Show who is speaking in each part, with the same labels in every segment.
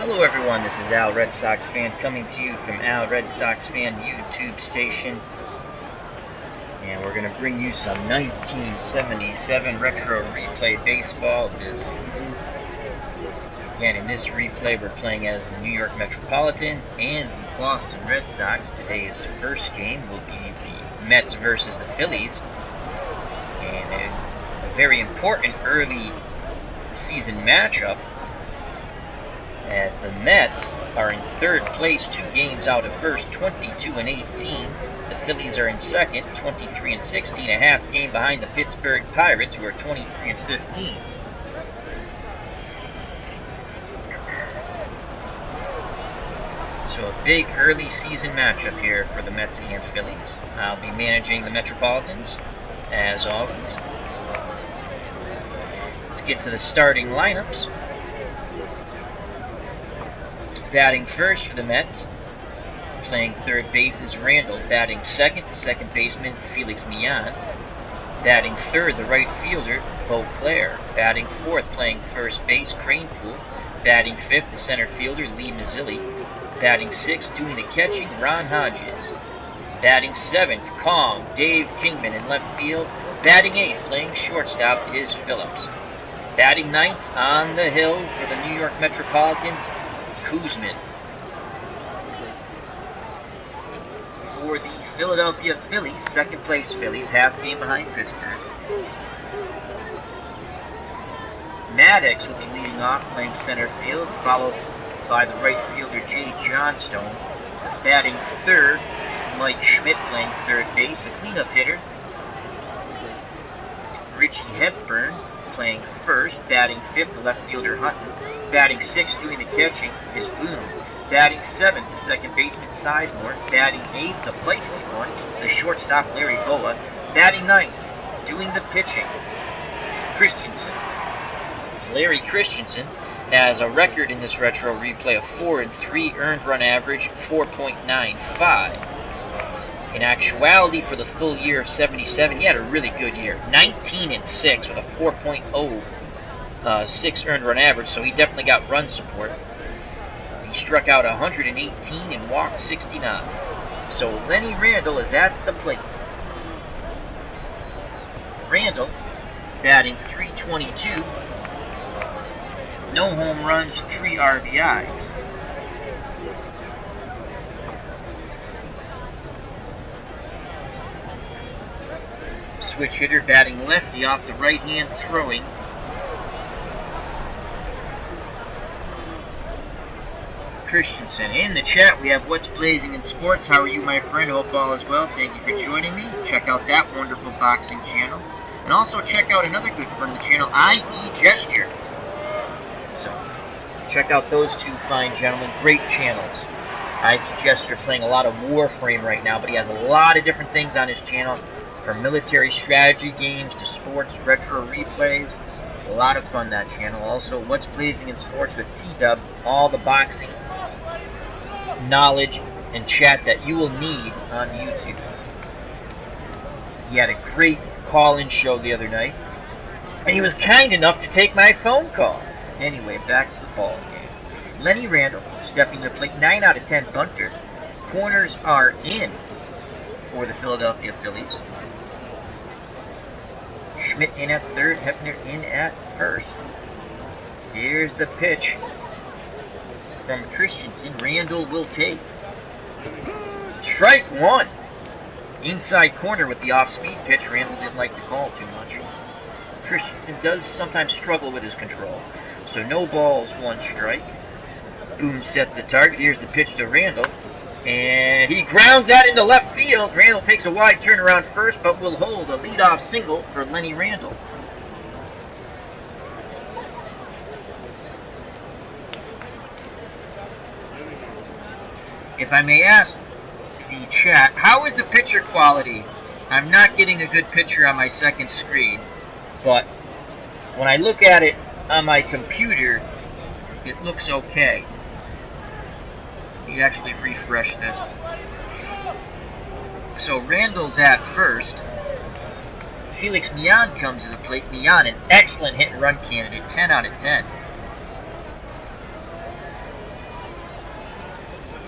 Speaker 1: Hello everyone, this is Al Red Sox Fan coming to you from Al Red Sox Fan YouTube station. And we're going to bring you some 1977 retro replay baseball this season. Again, in this replay we're playing as the New York Metropolitans and the Boston Red Sox. Today's first game will be the Mets versus the Phillies. And a very important early season matchup, as the Mets are in third place, 2 games out of first, 22-18. The Phillies are in second, 23-16, a half game behind the Pittsburgh Pirates, who are 23-15. So a big early season matchup here for the Mets and Phillies. I'll be managing the Metropolitans, as always. Let's get to the starting lineups. Batting first for the Mets, playing third base is Randall. Batting second, the second baseman Felix Millan. Batting third, the right fielder Beauclair. Batting fourth, playing first base Cranepool. Batting fifth, the center fielder Lee Mazzilli. Batting sixth, doing the catching, Ron Hodges. Batting seventh, Kong Dave Kingman in left field. Batting eighth, playing shortstop is Phillips. Batting ninth, on the hill for the New York Metropolitans, Kuzman. For the Philadelphia Phillies, second place Phillies, half game behind Pittsburgh. Maddox will be leading off, playing center field, followed by the right fielder Jay Johnstone. Batting third, Mike Schmidt playing third base, the cleanup hitter Richie Hepburn playing first. Batting fifth, the left fielder Hutton. Batting sixth, doing the catching, is Boone. Batting seventh, the second baseman Sizemore. Batting eighth, the feisty one, the shortstop Larry Boa. Batting ninth, doing the pitching, Christensen. Larry Christensen has a record in this retro replay of 4-3 earned run average, 4.95. In actuality, for the full year of 77, he had a really good year. 19-6 with a 4.06 earned run average, so he definitely got run support. He struck out 118 and walked 69. So Lenny Randall is at the plate. Randall batting .322, no home runs, 3 RBIs. Switch hitter batting lefty off the right hand, throwing Christensen. In the chat we have What's Blazing in Sports. How are you, my friend? Hope all is well. Thank you for joining me. Check out that wonderful boxing channel. And also check out another good friend of the channel, ID Gesture. So check out those two fine gentlemen. Great channels. ID Gesture playing a lot of Warframe right now, but he has a lot of different things on his channel, from military strategy games to sports retro replays. A lot of fun, that channel. Also, What's Blazing in Sports with T-Dub. All the boxing knowledge and chat that you will need on YouTube. He had a great call-in show the other night, and he was kind enough to take my phone call. Anyway, back to the ball game. Lenny Randall stepping to the plate, 9 out of 10 bunter. Corners are in for the Philadelphia Phillies. Schmidt in at third, Hefner in at first. Here's the pitch from Christensen. Randall will take. Strike one. Inside corner with the off-speed pitch. Randall didn't like the call too much. Christensen does sometimes struggle with his control. So no balls, 1 strike. Boone sets the target. Here's the pitch to Randall. And he grounds that into left field. Randall takes a wide turn around first, but will hold a leadoff single for Lenny Randall. if I may ask the chat, how is the picture quality? I'm not getting a good picture on my second screen, but when I look at it on my computer, it looks okay. Let me actually refresh this. So Randall's at first. Felix Millan comes to the plate. Millan, an excellent hit and run candidate, 10 out of 10.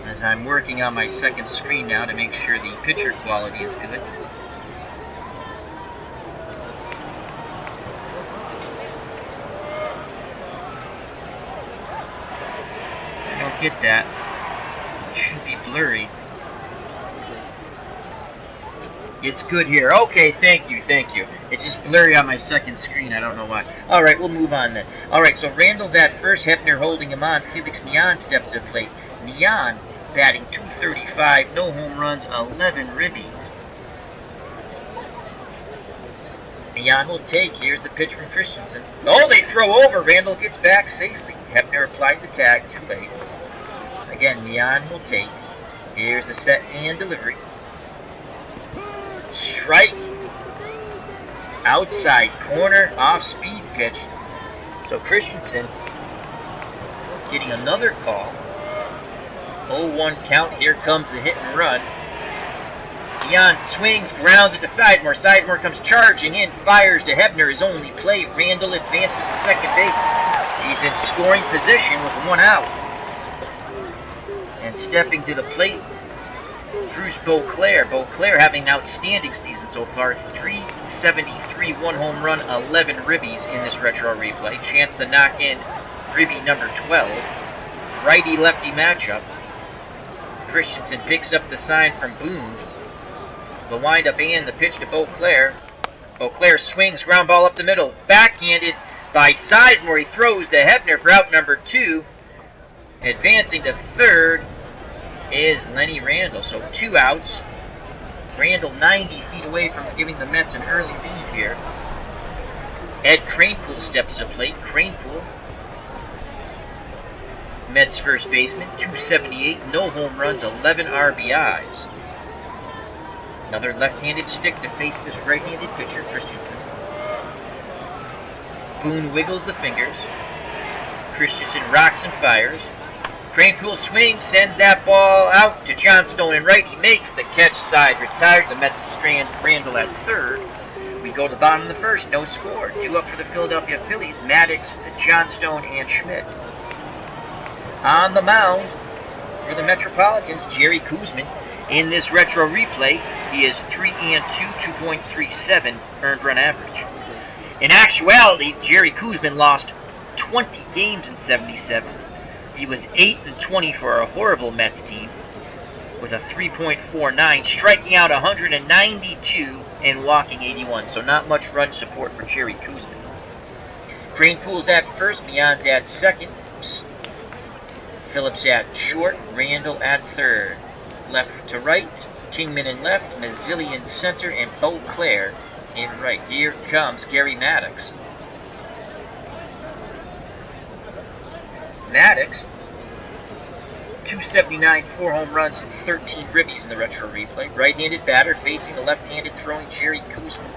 Speaker 1: As I'm working on my second screen now to make sure the picture quality is good. I don't get that. It shouldn't be blurry. It's good here. Okay, thank you. It's just blurry on my second screen. I don't know why. Alright, we'll move on then. Alright, so Randall's at first. Hebner holding him on. Felix Millan steps to the plate. Millan batting .235, no home runs, 11 ribbies. Millan will take. Here's the pitch from Christensen. Oh, they throw over. Randall gets back safely. Hebner applied the tag too late. Again, Millan will take. Here's the set and delivery. Strike. Outside corner, off-speed pitch. So Christensen getting another call. 0-1 count. Here comes the hit and run. Millan swings, grounds it to Sizemore. Sizemore comes charging in, fires to Hebner. His only play. Randall advances to second base. He's in scoring position with 1 out. And stepping to the plate, Bruce Beauclair. Beauclair having an outstanding season so far. .373, 1 home run, 11 ribbies in this retro replay. Chance to knock in ribby number 12. Righty-lefty matchup. Christensen picks up the sign from Boone. The windup and the pitch to Beauclair. Beauclair swings, ground ball up the middle. Backhanded by Sizemore. He throws to Hebner for out number 2. Advancing to third is Lenny Randall. So 2 outs. Randall 90 feet away from giving the Mets an early lead here. Ed Kranepool steps to the plate. Kranepool, Mets first baseman, .278, no home runs, 11 RBIs. Another left-handed stick to face this right-handed pitcher, Christensen. Boone wiggles the fingers. Christensen rocks and fires. Kranepool swings, sends that ball out to Johnstone and right. He makes the catch, side retired. The Mets strand Randall at third. We go to the bottom of the first, no score. 2 up for the Philadelphia Phillies, Maddox, Johnstone, and Schmidt. On the mound for the Metropolitans, Jerry Koosman. In this retro replay, he is 3-2, 2.37 earned run average. In actuality, Jerry Koosman lost 20 games in 77. He was 8-20 for a horrible Mets team with a 3.49, striking out 192 and walking 81. So not much run support for Jerry Koosman. Kranepool's at first, Millan's at second. Phillips at short, Randall at third. Left to right, Kingman in left, Mazzilli in center, and Beauclair in right. Here comes Gary Maddox. Maddox, .279, 4 home runs, and 13 ribbies in the retro replay. Right-handed batter facing the left-handed throwing Jerry Koosman.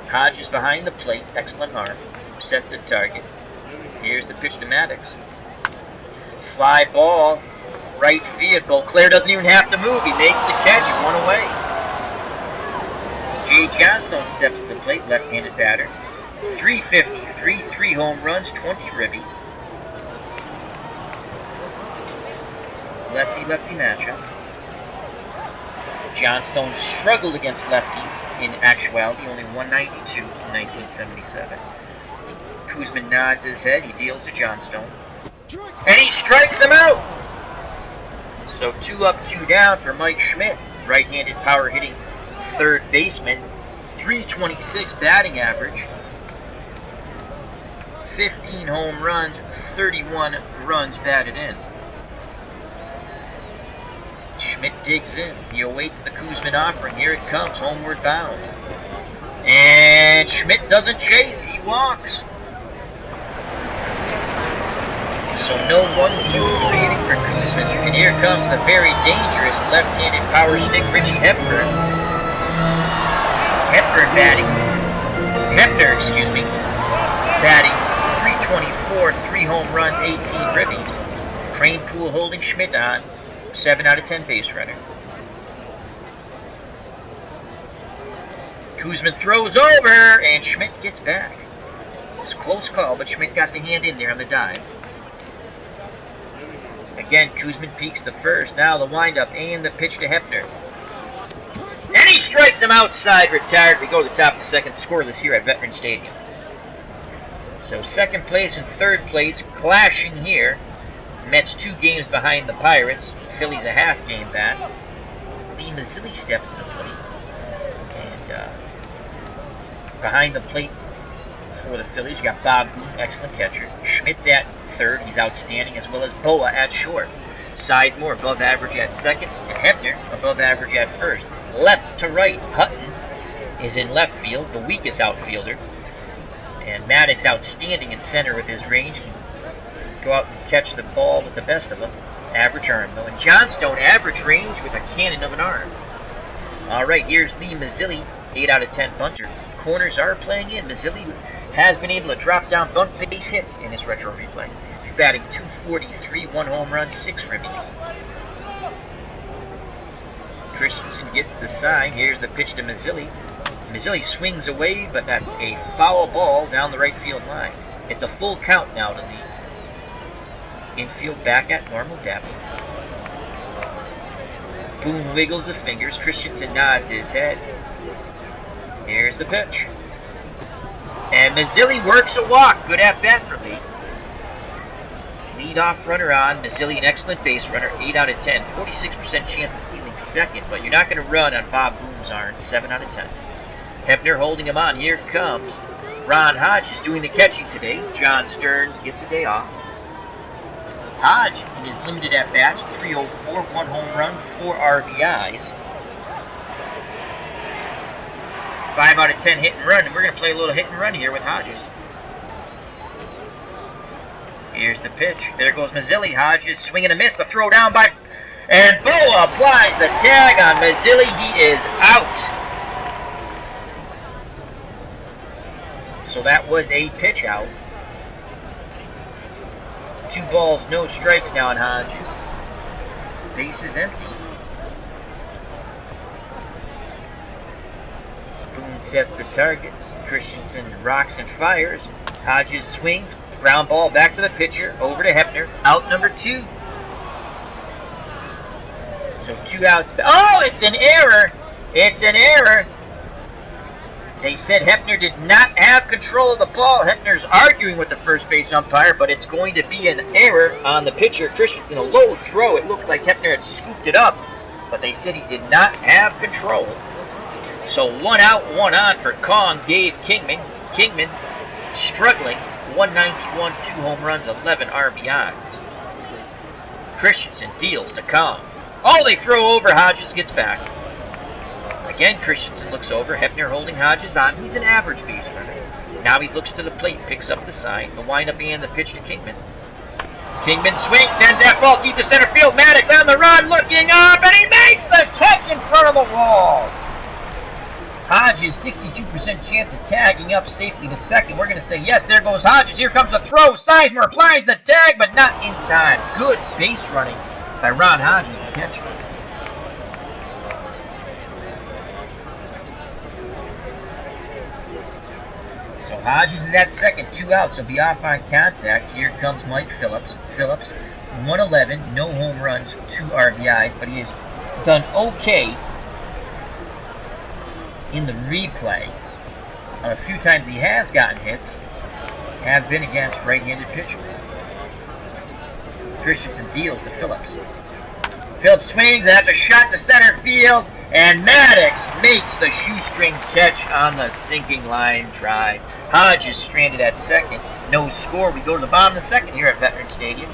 Speaker 1: Hodges behind the plate, excellent arm, sets the target. Here's the pitch to Maddox. Fly ball, right field. Beauclair doesn't even have to move. He makes the catch, 1 away. Jay Johnstone steps to the plate, left-handed batter. .353, 3 home runs, 20 ribbies. Lefty-lefty matchup. Johnstone struggled against lefties in actuality, only 192 in 1977. Koosman nods his head, he deals to Johnstone. And he strikes him out! So 2 up, 2 down for Mike Schmidt, right-handed power hitting third baseman. .326 batting average. 15 home runs, 31 runs batted in. Schmidt digs in. He awaits the Koosman offering. Here it comes, homeward bound. And Schmidt doesn't chase, he walks. So no 1-2-3 inning for Kuzman. And here comes the very dangerous left-handed power stick Richie Hepburn. Batting 324, 3 home runs, 18 ribbies. Crane Pool holding Schmidt on, 7 out of 10 base runner. Kuzman throws over, and Schmidt gets back. It was a close call, but Schmidt got the hand in there on the dive. Again, Kuzman peaks the first. Now the windup and the pitch to Hepner. And he strikes him outside, retired. We go to the top of the second, scoreless here at Veteran Stadium. So second place and third place clashing here. Mets 2 games behind the Pirates. Phillies a half game back. Lee Mazzilli steps to the plate. And behind the plate for the Phillies, you got Bob Boone, excellent catcher. Schmidt's at third, he's outstanding, as well as Boa at short. Sizemore above average at second, and Hebner above average at first. Left to right, Hutton is in left field, the weakest outfielder. And Maddox outstanding in center with his range. Can go out and catch the ball with the best of them. Average arm, though. And Johnstone, average range with a cannon of an arm. All right, here's Lee Mazzilli, 8 out of 10 bunter. Corners are playing in. Mazzilli has been able to drop down bunt base hits in his retro replay. He's batting 243, 1 home run, 6 ribbies. Christensen gets the sign. Here's the pitch to Mazzilli. Mazzilli swings away, but that's a foul ball down the right field line. It's a full count now to the infield back at normal depth. Boone wiggles the fingers. Christensen nods his head. Here's the pitch. And Mazzilli works a walk. Good at bat for Lee. Leadoff runner on. Mazzilli, an excellent base runner. 8 out of 10. 46% chance of stealing second, but you're not going to run on Bob Boone's arm. 7 out of 10. Hebner holding him on. Here comes Ron Hodges doing the catching today. John Stearns gets a day off. Hodge, in his limited at-bats, 304, 1 home run, 4 RBIs. 5 out of 10 hit and run, and we're going to play a little hit and run here with Hodges. Here's the pitch. There goes Mazzilli. Hodges swing and a miss. The throw down by... And Boa applies the tag on Mazzilli. He is out. So that was a pitch out. 2 balls, no strikes now on Hodges. Base is empty. Boone sets the target. Christensen rocks and fires. Hodges swings. Ground ball back to the pitcher. Over to Hebner. Out number 2. So 2 outs. Oh, it's an error. It's an error. They said Hebner did not have control of the ball. Hebner's arguing with the first base umpire, but it's going to be an error on the pitcher. Christensen, a low throw. It looked like Hebner had scooped it up, but they said he did not have control. So 1 out, 1 on for Kong, Dave Kingman. Kingman struggling. 191, 2 home runs, 11 RBIs. Christensen deals to Kong. Oh, they throw over. Hodges gets back. Again, Christensen looks over. Hebner holding Hodges on. He's an average base runner. Now he looks to the plate, picks up the sign. The windup and the pitch to Kingman. Kingman swings, sends that ball deep to center field. Maddox on the run, looking up, and he makes the catch in front of the wall. Hodges, 62% chance of tagging up safely to second. We're going to say, yes, there goes Hodges. Here comes the throw. Sizemore applies the tag, but not in time. Good base running by Ron Hodges, the catcher. So Hodges is at second, 2 outs. He'll be off on contact. Here comes Mike Phillips. Phillips, 111, no home runs, 2 RBIs, but he has done okay in the replay. A few times he has gotten hits have been against right-handed pitchers. Christensen deals to Phillips. Phillips swings, and that's a shot to center field, and Maddox makes the shoestring catch on the sinking line drive. Hodges stranded at second. No score. We go to the bottom of the second here at Veteran Stadium.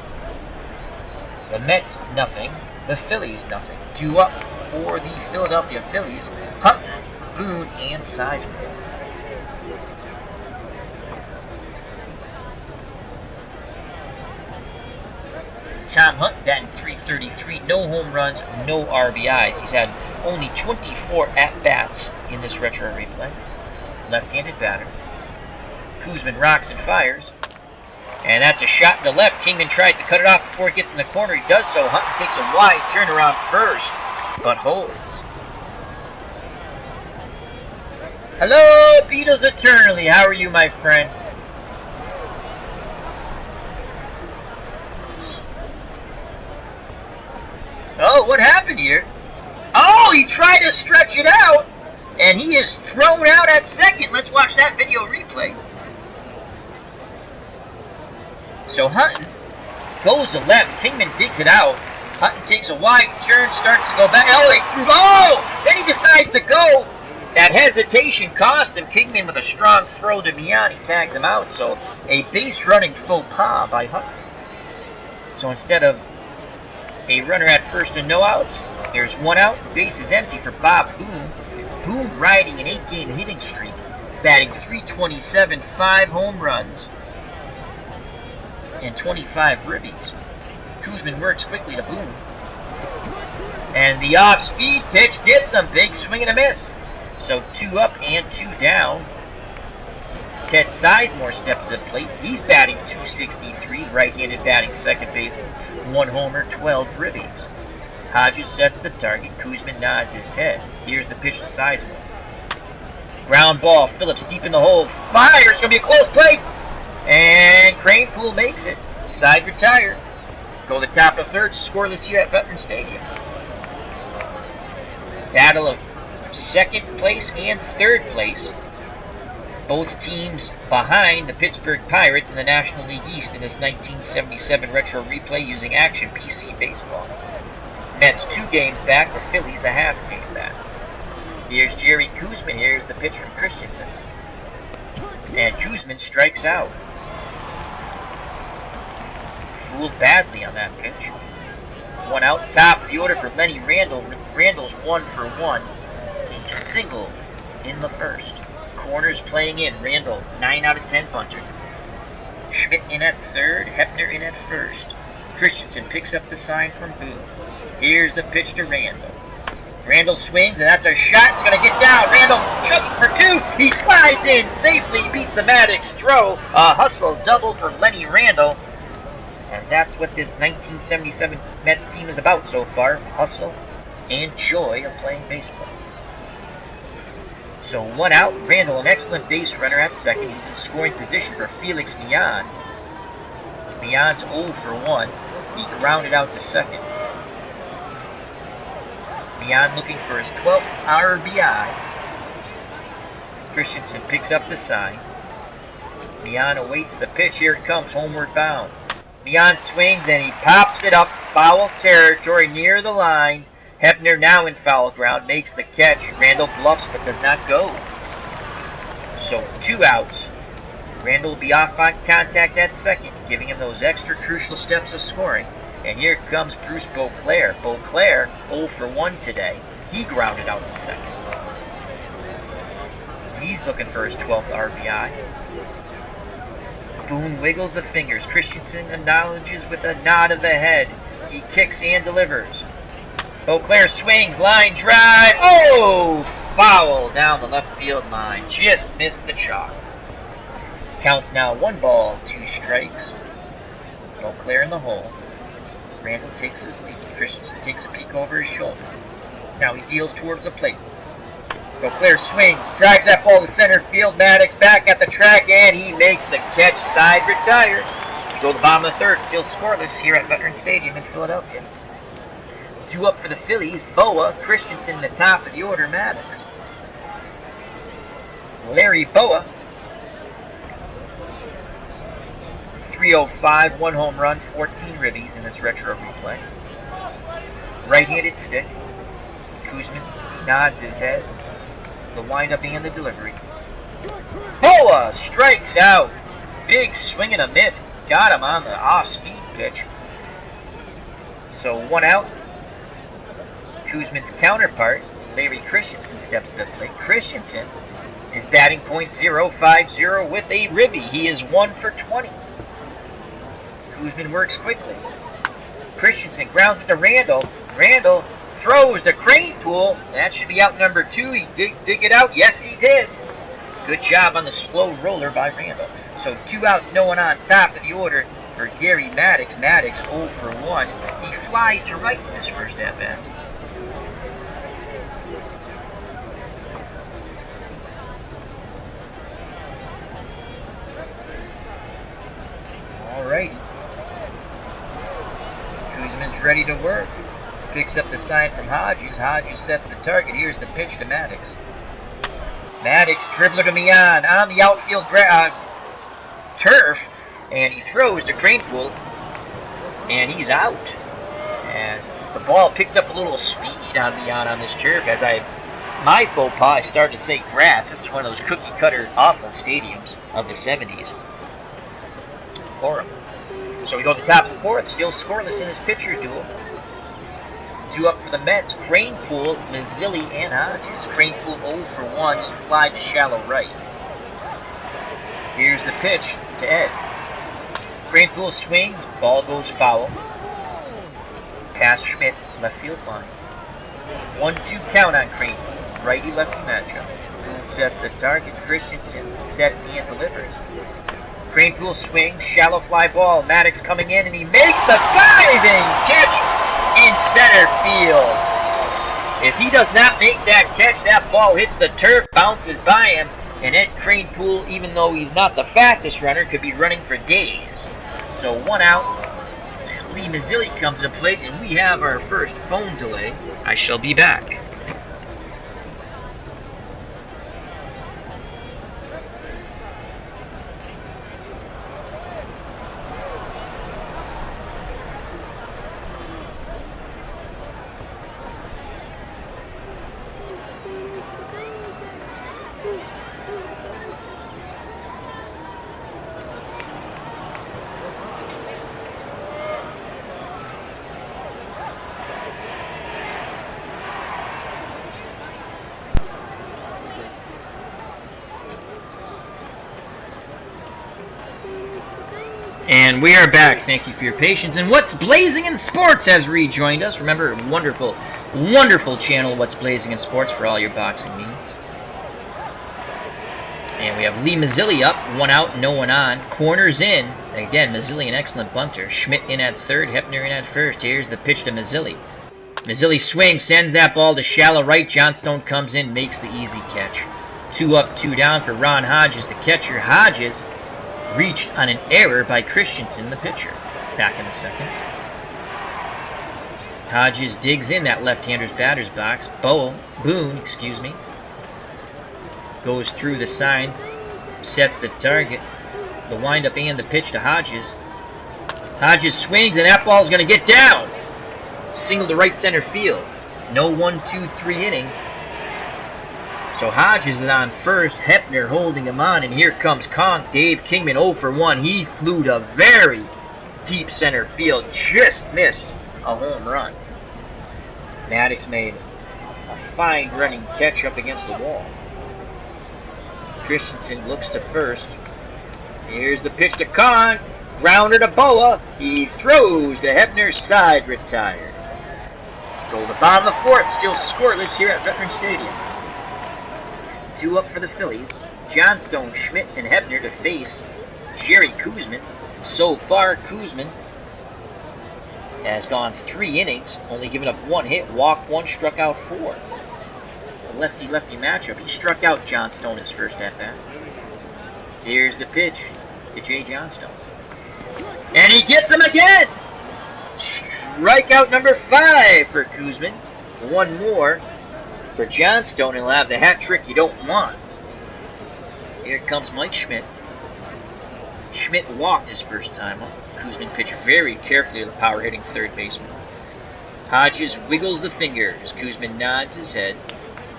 Speaker 1: The Mets, nothing. The Phillies, nothing. 2 up for the Philadelphia Phillies. Hutton, Boone, and Sizemore. Tom Hunt batting .333, no home runs, no RBIs. He's had only 24 at-bats in this retro replay. Left-handed batter. Koosman rocks and fires. And that's a shot to left. Kingman tries to cut it off before it gets in the corner. He does so. Hunt takes a wide turnaround first, but holds. Hello, Beatles Eternally. How are you, my friend? Oh, what happened here? Oh, he tried to stretch it out, and he is thrown out at second. Let's watch that video replay. So Hutton goes to left. Kingman digs it out. Hutton takes a wide turn, starts to go back. Oh, he threw. Oh! Then he decides to go. That hesitation cost him. Kingman with a strong throw to Mian. He tags him out. So a base running faux pas by Hutton. So instead of a runner at first and no outs, there's one out. Base is empty for Bob Boone. Boone riding an 8-game hitting streak, batting .327, 5 home runs, and 25 ribbies. Koosman works quickly to Boone. And the off-speed pitch gets him. Big swing and a miss. So 2 up and 2 down. Ted Sizemore steps to the plate. He's batting .263, right-handed batting second baseman. 1 homer, 12 ribbies. Hodges sets the target. Koosman nods his head. Here's the pitch to Sizemore. Ground ball. Phillips deep in the hole. Fire! It's going to be a close play. And Cranepool makes it. Side retired. Go to the top of third. Scoreless here at Veterans Stadium. Battle of second place and third place. Both teams behind the Pittsburgh Pirates in the National League East in this 1977 retro replay using Action PC baseball. Mets 2 games back, the Phillies a half game back. Here's Jerry Koosman. Here's the pitch from Christensen. And Koosman strikes out. Fooled badly on that pitch. 1 out, top of the order for Lenny Randall. Randall's 1 for 1. He singled in the first. Corners playing in. Randall, 9 out of 10 bunter. Schmidt in at third. Hepner in at first. Christensen picks up the sign from Boone. Here's the pitch to Randall. Randall swings, and that's a shot. It's going to get down. Randall chugging for 2. He slides in safely. Beats the Maddox throw. A hustle double for Lenny Randall. As that's what this 1977 Mets team is about so far. Hustle and joy of playing baseball. So 1 out. Randall, an excellent base runner at second. He's in scoring position for Felix Mian. Mian's 0 for 1. He grounded out to second. Mian looking for his 12th RBI. Christensen picks up the sign. Mian awaits the pitch. Here it comes, homeward bound. Mian swings and he pops it up. Foul territory near the line. Hepner now in foul ground, makes the catch. Randall bluffs but does not go. So 2 outs. Randall will be off on contact at second, giving him those extra crucial steps of scoring. And here comes Bruce Beauclair. Beauclair 0 for 1 today. He grounded out to second. He's looking for his 12th RBI. Boone wiggles the fingers. Christensen acknowledges with a nod of the head. He kicks and delivers. Beauclair swings, line drive. Oh! Foul down the left field line. Just missed the chalk. Counts now 1 ball, 2 strikes. Beauclair in the hole. Randall takes his lead. Christensen takes a peek over his shoulder. Now he deals towards the plate. Beauclair swings, drives that ball to center field. Maddox back at the track, and he makes the catch. Side retired. We go to the bottom of the third, still scoreless here at Veterans Stadium in Philadelphia. 2 up for the Phillies. Boa, Christensen in the top of the order. Maddox. Larry Boa. .305, 1 home run, 14 ribbies in this retro replay. Right-handed stick. Koosman nods his head. The windup and the delivery. Boa strikes out. Big swing and a miss. Got him on the off-speed pitch. So 1 out. Koosman's counterpart, Larry Christensen, steps to the plate. Christensen is batting .050 with a ribby. He is 1 for 20. Koosman works quickly. Christensen grounds it to Randall. Randall throws the crane pool. That should be out number 2. He dig it out. Yes, he did. Good job on the slow roller by Randall. So 2 outs, no one on. Top of the order for Gary Maddox. Maddox 0 for 1. He flied to right in his first at-bat. Alrighty. Kuzman's ready to work. Picks up the sign from Hodges. Hodges sets the target. Here's the pitch to Maddox. Maddox dribbler to Mian on the outfield turf, and he throws to Cranepool, and he's out. As the ball picked up a little speed on Mian on this turf. As my faux pas, I started to say grass. This is one of those cookie cutter awful stadiums of the 70s. Horrible. So we go to the top of the 4th, still scoreless in this pitcher's duel. 2 up for the Mets, Cranepool, Mazzilli, and Hodges. Cranepool 0 for 1, he flied to shallow right. Here's the pitch to Ed. Cranepool swings, ball goes foul. Pass Schmidt, left field line. 1-2 count on Cranepool, righty-lefty matchup. Boone sets the target, Christensen sets and delivers. Cranepool swings, shallow fly ball. Maddox coming in, and he makes the diving catch in center field. If he does not make that catch, that ball hits the turf, bounces by him, and Ed Cranepool, even though he's not the fastest runner, could be running for days. So 1 out. Lee Mazzilli comes to plate, and we have our first phone delay. I shall be back. And we are back. Thank you for your patience. And What's Blazing in Sports has rejoined us. Remember, wonderful, wonderful channel, What's Blazing in Sports, for all your boxing needs. And we have Lee Mazzilli up, 1 out, no one on. Corners in. Again, Mazzilli, an excellent bunter. Schmidt in at third, Hepner in at first. Here's the pitch to Mazzilli. Mazzilli swings, sends that ball to shallow right. Johnstone comes in, makes the easy catch. 2 up, 2 down for Ron Hodges, the catcher. Hodges reached on an error by Christensen, the pitcher. Back in the second. Hodges digs in that left-hander's batter's box. Boone, goes through the signs, sets the target, the windup and the pitch to Hodges. Hodges swings, and that ball's going to get down. Single to right center field. No 1-2-3 inning. So Hodges is on first, Hepner holding him on, and here comes Conk. Dave Kingman 0 for 1. He flew to very deep center field, just missed a home run. Maddox made a fine running catch up against the wall. Christensen looks to first. Here's the pitch to Conk. Grounder to Boa. He throws to Hepner's side, retired. Go to the bottom of the 4th, still scoreless here at Veterans Stadium. 2 up for the Phillies. Johnstone, Schmidt, and Hepner to face Jerry Kuzman. So far, Kuzman has gone 3 innings, only given up 1 hit, walked 1, struck out 4. A lefty-lefty matchup. He struck out Johnstone his first at-bat. Here's the pitch to Jay Johnstone. And he gets him again! Strikeout number 5 for Kuzman. 1 more for Johnstone, and he'll have the hat trick you don't want. Here comes Mike Schmidt. Schmidt walked his first time up. Kuzman pitched very carefully to the power-hitting third baseman. Hodges wiggles the finger as Kuzman nods his head.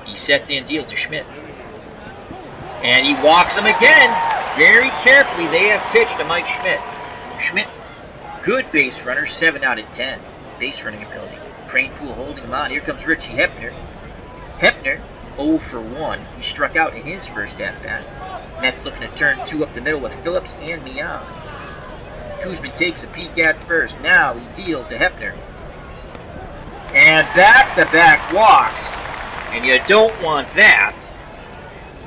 Speaker 1: He sets and deals to Schmidt. And he walks him again. Very carefully, they have pitched to Mike Schmidt. Schmidt, good base runner, 7 out of 10. Base running ability. Cranepool holding him on. Here comes Richie Hepner. Hepner, 0 for 1. He struck out in his first at-bat. Mets looking to turn 2 up the middle with Phillips and Mian. Kuzman takes a peek at first. Now he deals to Hepner. And back-to-back walks. And you don't want that.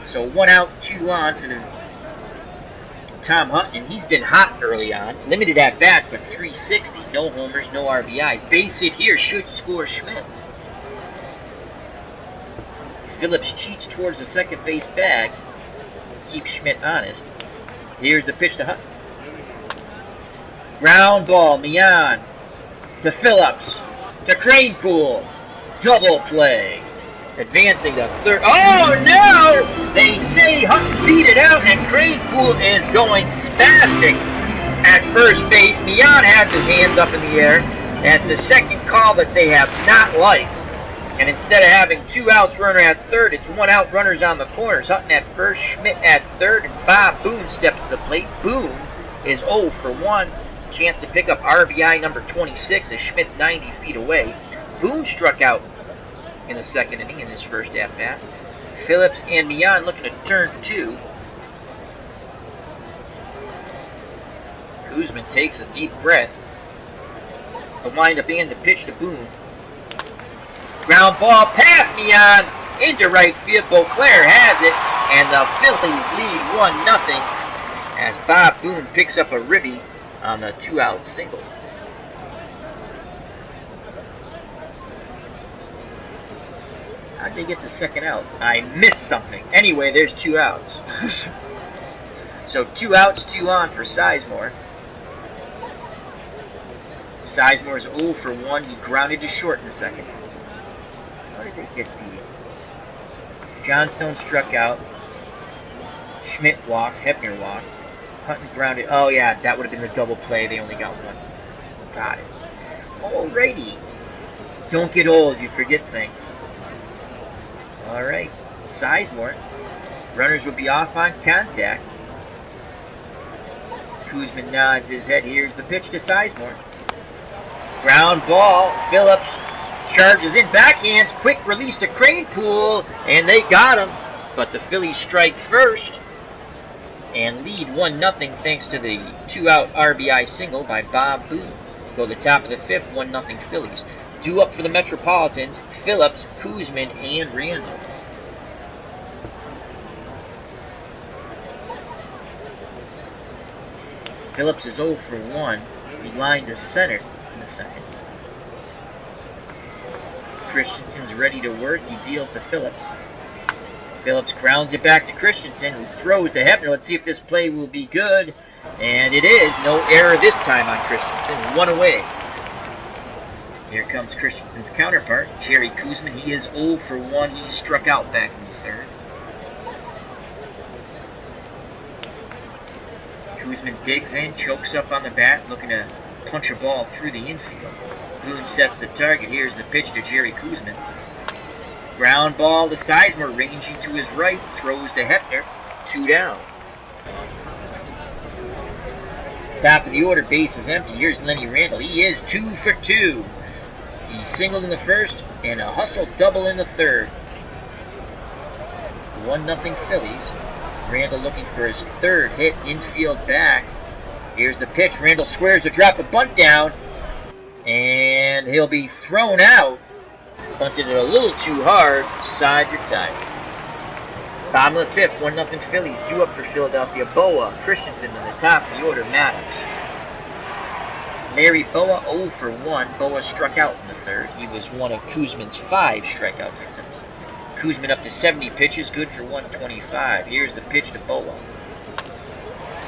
Speaker 1: So 1 out, 2 on for the Tom Hutton. He's been hot early on. Limited at-bats, but 360. No homers, no RBIs. Base hit here should score Schmidt. Phillips cheats towards the second base bag. Keeps Schmidt honest. Here's the pitch to Hutton. Ground ball, Mian. To Phillips. To Cranepool. Double play. Advancing to third. Oh no! They say Hutton beat it out, and Cranepool is going spastic at first base. Mian has his hands up in the air. That's the second call that they have not liked. And instead of having 2 outs, runner at third, it's 1 out, runners on the corners. Hutton at first, Schmidt at third, and Bob Boone steps to the plate. Boone is 0 for 1. Chance to pick up RBI number 26 as Schmidt's 90 feet away. Boone struck out in the second inning in his first at-bat. Phillips and Mian looking to turn 2. Kuzman takes a deep breath. The windup and the pitch to Boone. Ground ball past Mian into right field. Beauclair has it, and the Phillies lead 1-0 as Bob Boone picks up a ribby on the 2-out single. How'd they get the second out? I missed something. Anyway, there's 2 outs. So 2 outs, 2 on for Sizemore. Sizemore's 0 for 1. He grounded to short in the second. How did they get the... Johnstone struck out. Schmidt walked. Hepner walked. Hutton grounded. Oh, yeah, that would have been the double play. They only got 1. Got it. Alrighty. Don't get old. You forget things. Alright. Sizemore. Runners will be off on contact. Kuzman nods his head. Here's the pitch to Sizemore. Ground ball. Phillips charges in, backhands, quick release to Cranepool, and they got him. But the Phillies strike first and lead 1-0 thanks to the 2-out RBI single by Bob Boone. Go to the top of the 5th, 1-0 Phillies. Due up for the Metropolitans, Phillips, Kuzman, and Randall. Phillips is 0 for 1. He lined to center in the second. Christensen's ready to work. He deals to Phillips. Phillips grounds it back to Christensen, who throws to Hepner. Let's see if this play will be good. And it is. No error this time on Christensen. 1 away. Here comes Christensen's counterpart, Jerry Kuzman. He is 0 for 1. He struck out back in the third. Kuzman digs in, chokes up on the bat, looking to punch a ball through the infield. Boone sets the target. Here's the pitch to Jerry Kuzman. Ground ball to Sizemore, ranging to his right. Throws to Hepner. 2 down. Top of the order, base is empty. Here's Lenny Randall. He is 2 for 2. He singled in the first and a hustle double in the third. 1-0 Phillies. Randall looking for his third hit, infield back. Here's the pitch. Randall squares to drop the bunt down. And he'll be thrown out. Bunted it a little too hard. Side retired. Bottom of the 5th, 1-0 Phillies. Due up for Philadelphia. Boa, Christensen in the top of the order. Maddox. Larry Boa 0 for 1. Boa struck out in the third. He was one of Kuzman's 5 strikeout victims. Kuzman up to 70 pitches, good for 125. Here's the pitch to Boa.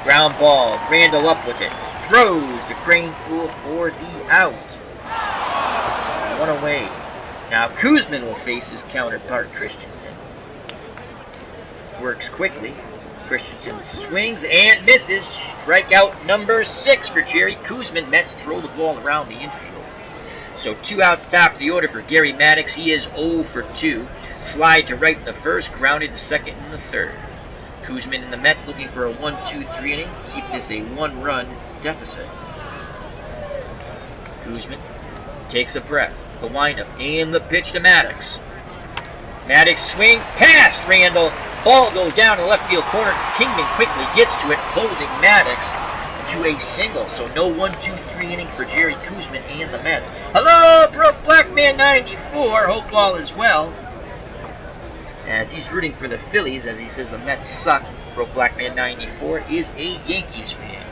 Speaker 1: Ground ball. Randall up with it. Throws to Cranepool for the out. 1 away. Now Kuzman will face his counterpart Christensen. Works quickly. Christensen swings and misses. Strikeout number 6 for Jerry Kuzman. Mets throw the ball around the infield. So 2 outs top of the order for Gary Maddox. He is 0 for 2. Fly to right in the first, grounded to second in the third. Kuzman and the Mets looking for a 1-2-3 inning. Keep this a 1-run deficit. Kuzman takes a breath. The windup and the pitch to Maddox. Maddox swings past Randall. Ball goes down to the left field corner. Kingman quickly gets to it, holding Maddox. to a single. So no 1-2-3 inning for Jerry Koosman and the Mets. Hello, Brook Blackman 94. Hope all is well. As he's rooting for the Phillies, as he says the Mets suck. Brook Blackman 94 is a Yankees fan.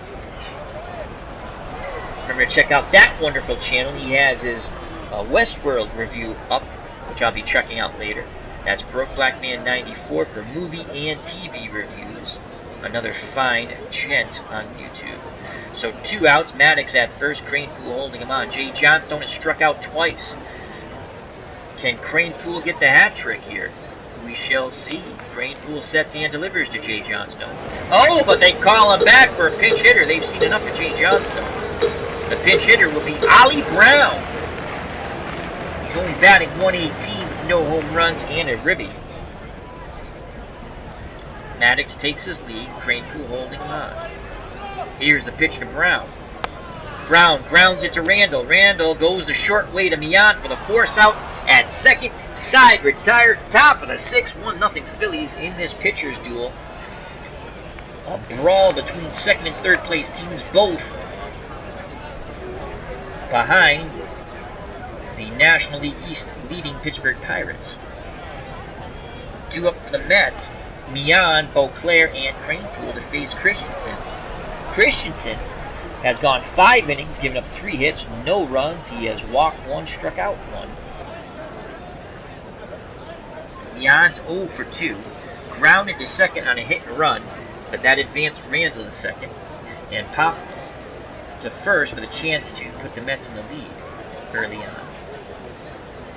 Speaker 1: Remember to check out that wonderful channel. He has his Westworld review up, which I'll be checking out later. That's Brook Blackman 94 for movie and TV reviews. Another fine gent on YouTube. So 2 outs, Maddox at first, Cranepool holding him on. Jay Johnstone has struck out twice. Can Cranepool get the hat trick here? We shall see. Cranepool sets and delivers to Jay Johnstone. Oh, but they call him back for a pinch hitter. They've seen enough of Jay Johnstone. The pinch hitter will be Ollie Brown. He's only batting .118 with no home runs and a ribby. Maddox takes his lead. Cranepool holding him on. Here's the pitch to Brown. Brown grounds it to Randall. Randall goes the short way to Mian for the force out at second. Side retired. Top of the 6th. 1-0 Phillies in this pitcher's duel. A brawl between second and third place teams, both behind the National League East leading Pittsburgh Pirates. 2 up for the Mets. Mian, Beauclair, and Cranepool to face Christensen. Christensen has gone 5 innings, given up 3 hits, no runs. He has walked 1, struck out 1. Mian's 0 for 2. Grounded to second on a hit and run, but that advanced Randall to second. And Pop to first with a chance to put the Mets in the lead early on.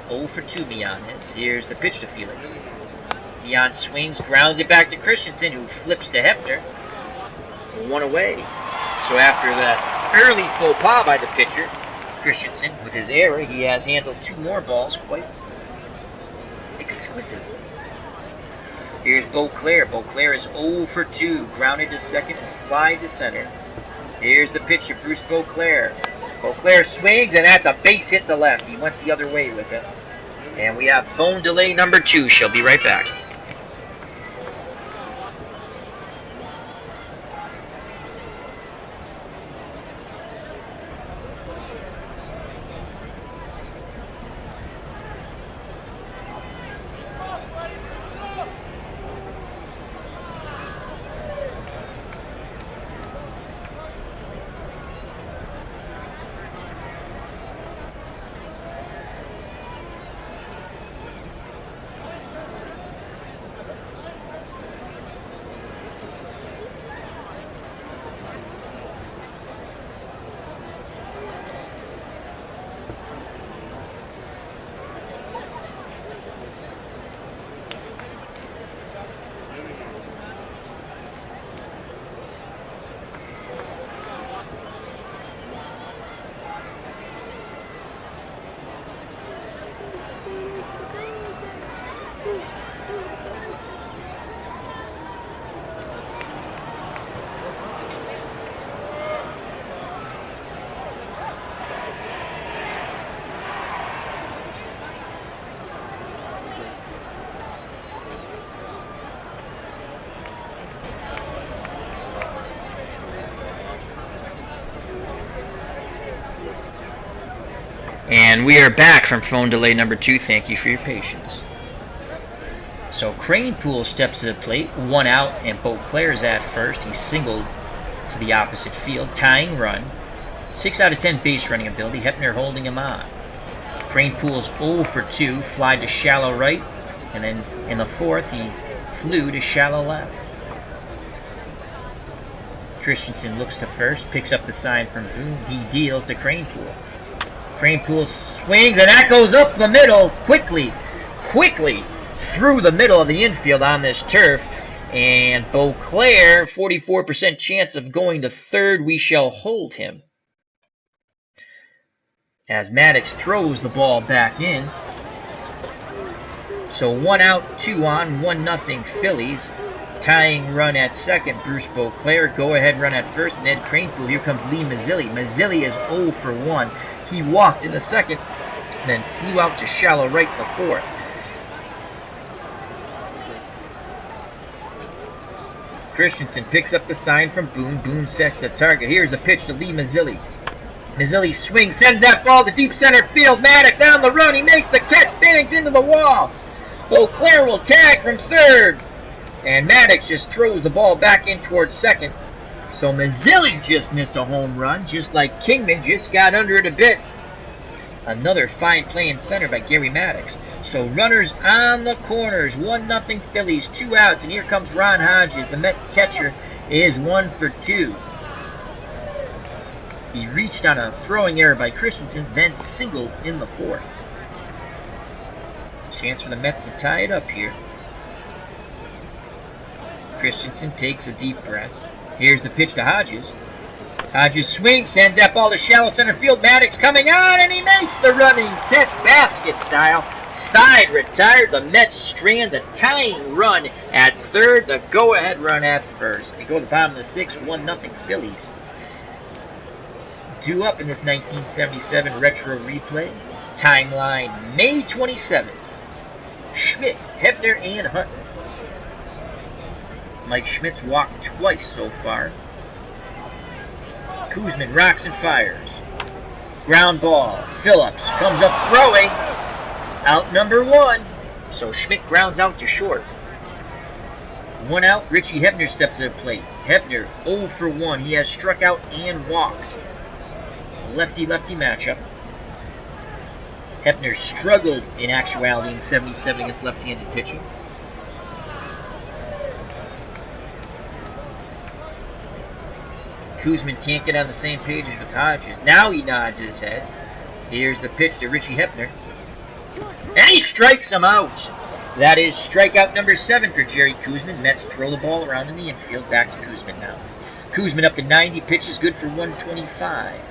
Speaker 1: 0 for 2 Mian is. Here's the pitch to Felix. Mian swings, grounds it back to Christensen, who flips to Hepner. 1 away. So after that early faux pas by the pitcher, Christensen, with his error, he has handled 2 more balls quite exquisitely. Here's Beauclair. Beauclair is 0 for 2. Grounded to second and fly to center. Here's the pitch to Bruce Beauclair. Beauclair swings, and that's a base hit to left. He went the other way with it. And we have phone delay number 2. She'll be right back. And we are back from phone delay number 2. Thank you for your patience. So Cranepool steps to the plate, 1 out, and Beauclair's at first. He singled to the opposite field, tying run. 6 out of 10 base running ability. Hepner holding him on. Cranepool's 0 for 2, fly to shallow right, and then in the 4th he flew to shallow left. Christensen looks to first, picks up the sign from Boone. He deals to Cranepool. Cranepool swings, and that goes up the middle quickly through the middle of the infield on this turf. And Beauclair, 44% chance of going to third. We shall hold him. As Maddox throws the ball back in. So 1 out, 2 on, 1-0 Phillies. Tying run at second, Bruce Beauclair. Go ahead run at first, and Ed Cranepool. Here comes Lee Mazzilli. Mazzilli is 0 for 1. He walked in the second, then flew out to shallow right in the 4th. Christensen picks up the sign from Boone. Boone sets the target. Here's a pitch to Lee Mazzilli. Mazzilli swings, sends that ball to deep center field. Maddox on the run. He makes the catch, bangs into the wall. Beauclair will tag from third. And Maddox just throws the ball back in towards second. So Mazzilli just missed a home run, just like Kingman just got under it a bit. Another fine play in center by Gary Maddox. So runners on the corners, 1-0 Phillies, 2 outs, and here comes Ron Hodges. The Met catcher is 1 for 2. He reached on a throwing error by Christensen, then singled in the fourth. Chance for the Mets to tie it up here. Christensen takes a deep breath. Here's the pitch to Hodges. Hodges swings, sends that ball to shallow center field. Maddox coming on, and he makes the running catch basket style. Side retired. The Mets strand the tying run at third. The go-ahead run at first. They go to the bottom of the sixth, 1-0 Phillies. Due up in this 1977 retro replay. Timeline May 27th. Schmidt, Hebner, and Hutton. Mike Schmidt's walked twice so far. Kuzman rocks and fires. Ground ball. Phillips comes up throwing. Out number 1. So Schmidt grounds out to short. 1 out. Richie Hebner steps to the plate. Hebner 0 for 1. He has struck out and walked. Lefty-lefty matchup. Hebner struggled in actuality in 77 against left-handed pitching. Kuzman can't get on the same pages with Hodges. Now he nods his head. Here's the pitch to Richie Hebner. And he strikes him out. That is strikeout number 7 for Jerry Kuzman. Mets throw the ball around in the infield. Back to Kuzman now. Kuzman up to 90 pitches, good for 125.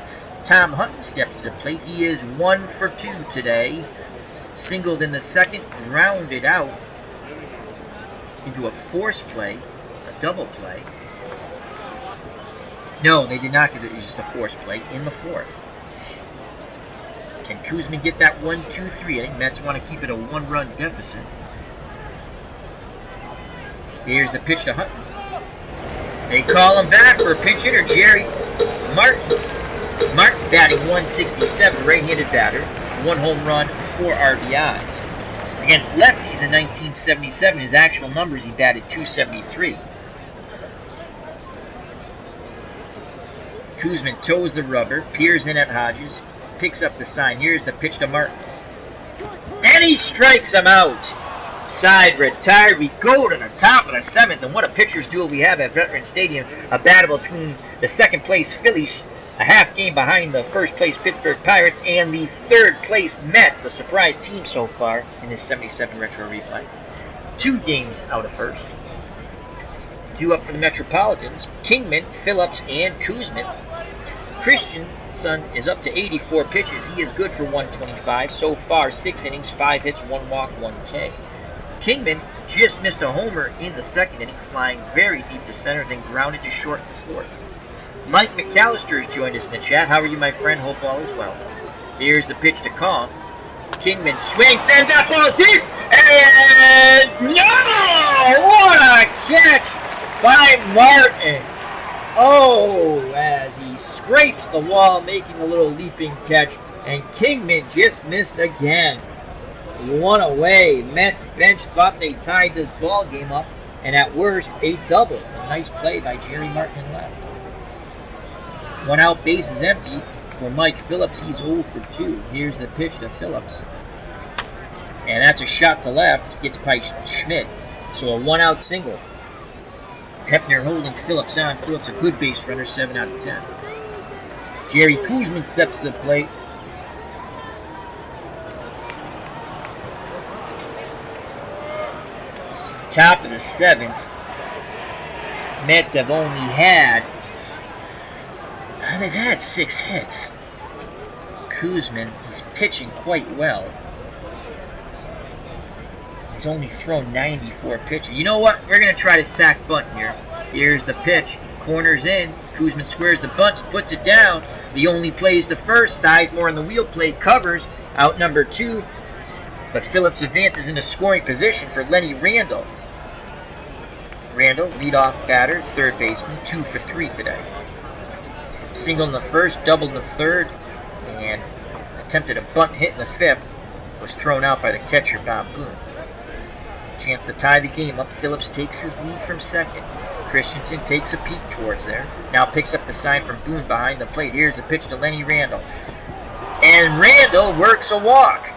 Speaker 1: Tom Hutton steps to the plate. He is 1 for 2 today. Singled in the second, grounded out into a force play, a double play. No, they did not get it. It was just a force play in the fourth. Can Kuzman get that 1-2-3 inning? Mets want to keep it a 1-run deficit. Here's the pitch to Hutton. They call him back for a pinch hitter, Jerry Martin. Martin batting 167, right-handed batter. 1 home run, 4 RBIs. Against lefties in 1977, his actual numbers, he batted 273. Kuzman toes the rubber, peers in at Hodges, picks up the sign. Here's the pitch to Martin. And he strikes him out. Side retired. We go to the top of the 7th, and what a pitcher's duel we have at Veterans Stadium. A battle between the second place Phillies, a half game behind the first place Pittsburgh Pirates, and the third place Mets, the surprise team so far in this 77 retro replay. 2 games out of first. Due up for the Metropolitans, Kingman, Phillips, and Kuzman. Christensen is up to 84 pitches. He is good for 125. So far, 6 innings, 5 hits, 1 walk, 1 K. Kingman just missed a homer in the second inning, flying very deep to center, then grounded to short in the fourth. Mike McAllister has joined us in the chat. How are you, my friend? Hope all is well. Here's the pitch to Kong. Kingman swings, sends that ball deep, and no! What a catch by Martin! Oh, as he scrapes the wall, making a little leaping catch, and Kingman just missed again. 1 away. Mets bench thought they tied this ball game up, and at worst, a double. A nice play by Jerry Martin in left. 1 out, base is empty for Mike Phillips. He's 0 for 2. Here's the pitch to Phillips. And that's a shot to left. Gets by Schmidt. So a 1 out single. Hebner holding Phillips on. Phillips a good base runner, 7 out of 10. Jerry Kuzman steps to the plate. Top of the 7th. Mets have only had... they've had 6 hits. Kuzman is pitching quite well. He's only thrown 94 pitches. You know what? We're going to try to sack bunt here. Here's the pitch. Corners in. Kuzman squares the bunt. He puts it down. The only plays the first. Sizemore in the wheel play covers. Out number 2. But Phillips advances into scoring position for Lenny Randall. Randall, leadoff batter, third baseman, 2 for 3 today. Single in the first, doubled in the third, and attempted a bunt hit in the fifth. Was thrown out by the catcher, Bob Boone. Chance to tie the game up. Phillips takes his lead from second. Christensen takes a peek towards there. Now picks up the sign from Boone behind the plate. Here's the pitch to Lenny Randall. And Randall works a walk.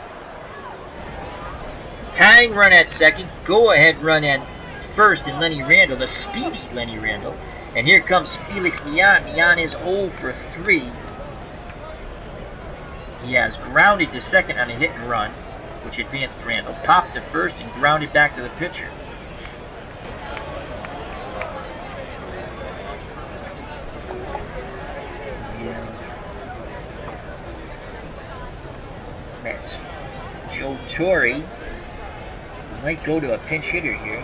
Speaker 1: Tying run at second. Go-ahead run at first in Lenny Randall. The speedy Lenny Randall. And here comes Felix Millan. Millan is 0 for 3. He has grounded to second on a hit and run, which advanced Randall. Popped to first and grounded back to the pitcher. Mets. Joe Torre might go to a pinch hitter here.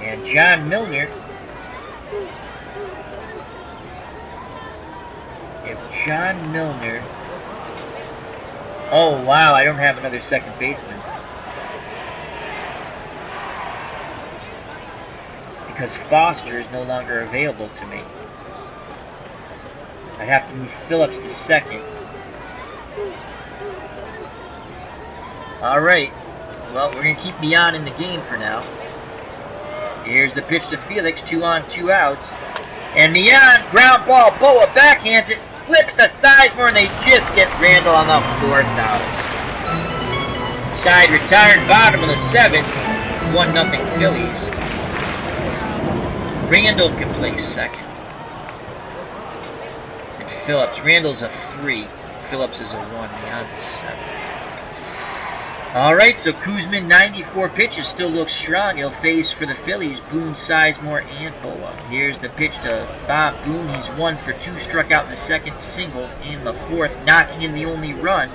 Speaker 1: And John Milner. If John Milner... Oh, wow, I don't have another second baseman. Because Foster is no longer available to me. I'd have to move Phillips to second. Alright. Well, we're going to keep Millan in the game for now. Here's the pitch to Felix, 2 on, 2 outs. And Millan, ground ball, Boa backhands it, flips to Sizemore, and they just get Randall on the 4th out. Side retired, bottom of the 7th, 1-0 Phillies. Randall can play second. And Phillips, Randall's a 3, Phillips is a 1, Millan's a 7. Alright, so Kuzman, 94 pitches, still looks strong. He'll face for the Phillies, Boone, Sizemore, and Boa. Here's the pitch to Bob Boone. He's 1 for 2, struck out in the second, singled in the fourth, knocking in the only run.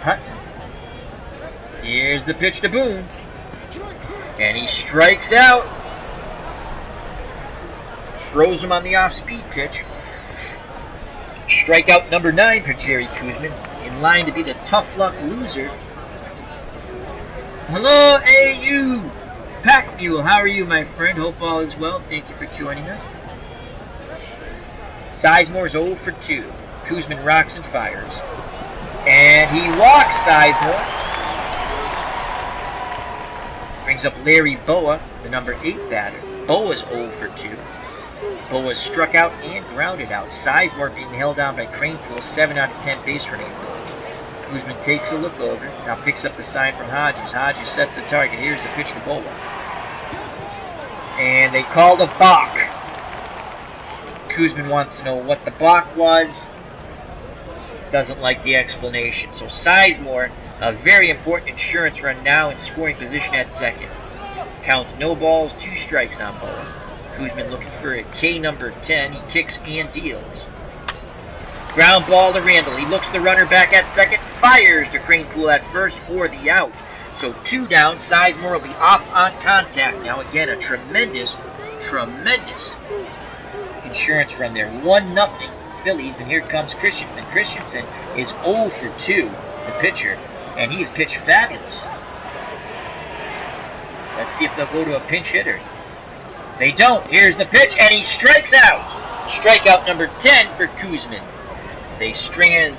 Speaker 1: Hutton. Here's the pitch to Boone. And he strikes out. Froze him on the off-speed pitch. Strikeout number 9 for Jerry Kuzman, in line to be the tough luck loser. Hello, AU! Pack Mule, how are you, my friend? Hope all is well. Thank you for joining us. Sizemore's 0 for 2. Kuzman rocks and fires. And he walks Sizemore. Brings up Larry Boa, the number 8 batter. Boa's 0 for 2. Boa struck out and grounded out. Sizemore being held down by Cranepool, 7 out of 10 base running ability. Kuzman takes a look over, now picks up the sign from Hodges. Hodges sets the target. Here's the pitch to Boa. And they called a balk. Kuzman wants to know what the balk was. Doesn't like the explanation. So Sizemore, a very important insurance run now in scoring position at second. Counts no balls, 2 strikes on Boa. Kuzman looking for a K number 10. He kicks and deals. Ground ball to Randall. He looks the runner back at second. Fires to Cranepool at first for the out. So 2 down. Sizemore will be off on contact. Now again, a tremendous insurance run there. 1-0 Phillies. And here comes Christensen. Christensen is 0 for 2, the pitcher. And he has pitched fabulous. Let's see if they'll go to a pinch hitter. They don't. Here's the pitch, and he strikes out. Strikeout number 10 for Kuzman. They strand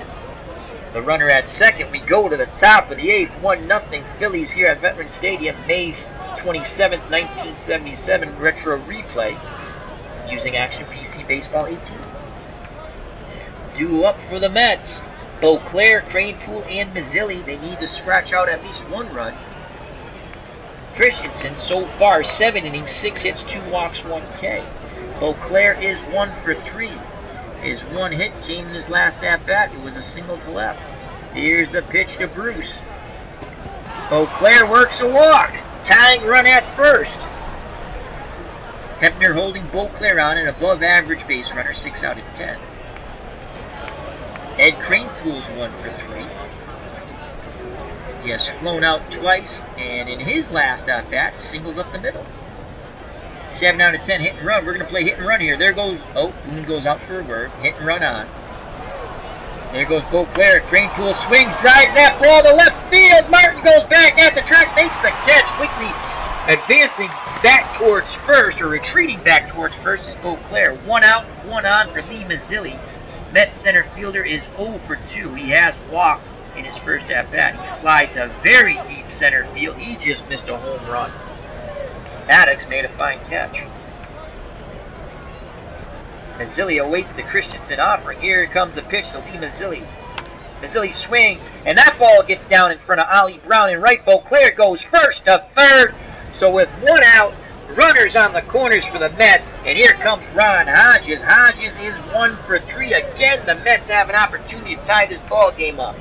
Speaker 1: the runner at second. We go to the top of the 8th. 1-0 Phillies here at Veterans Stadium. May 27th, 1977. Retro replay using Action PC Baseball 18. Due up for the Mets. Beauclair, Cranepool, and Mazzilli. They need to scratch out at least 1 run. Christensen, so far, 7 innings, 6 hits, 2 walks, 1 K. Beauclair is 1 for 3. His 1 hit came in his last at-bat. It was a single to left. Here's the pitch to Bruce. Beauclair works a walk. Tying run at first. Hepner holding Beauclair on an above-average base runner, 6 out of 10. Ed Cranepool's 1 for 3. He has flown out twice, and in his last at-bat, singled up the middle. 7 out of 10 hit and run. We're going to play hit and run here. There goes, oh, Boone goes out for a bird. Hit and run on. There goes Beauclair. Cranepool swings, drives that ball to left field. Martin goes back at the track, makes the catch, quickly advancing back towards first, or retreating back towards first is Beauclair. 1 out, 1 on for Lee Mazzilli. Mets center fielder is 0 for 2. He has walked in his first at-bat. He flied to very deep center field. He just missed a home run. Maddox made a fine catch. Mazzilli awaits the Christensen offering. Here comes the pitch to Lee Mazzilli. Mazzilli swings, and that ball gets down in front of Ollie Brown in right. Beauclair goes first to third. So with 1 out, runners on the corners for the Mets, and here comes Ron Hodges. Hodges is 1 for 3. Again, the Mets have an opportunity to tie this ball game up.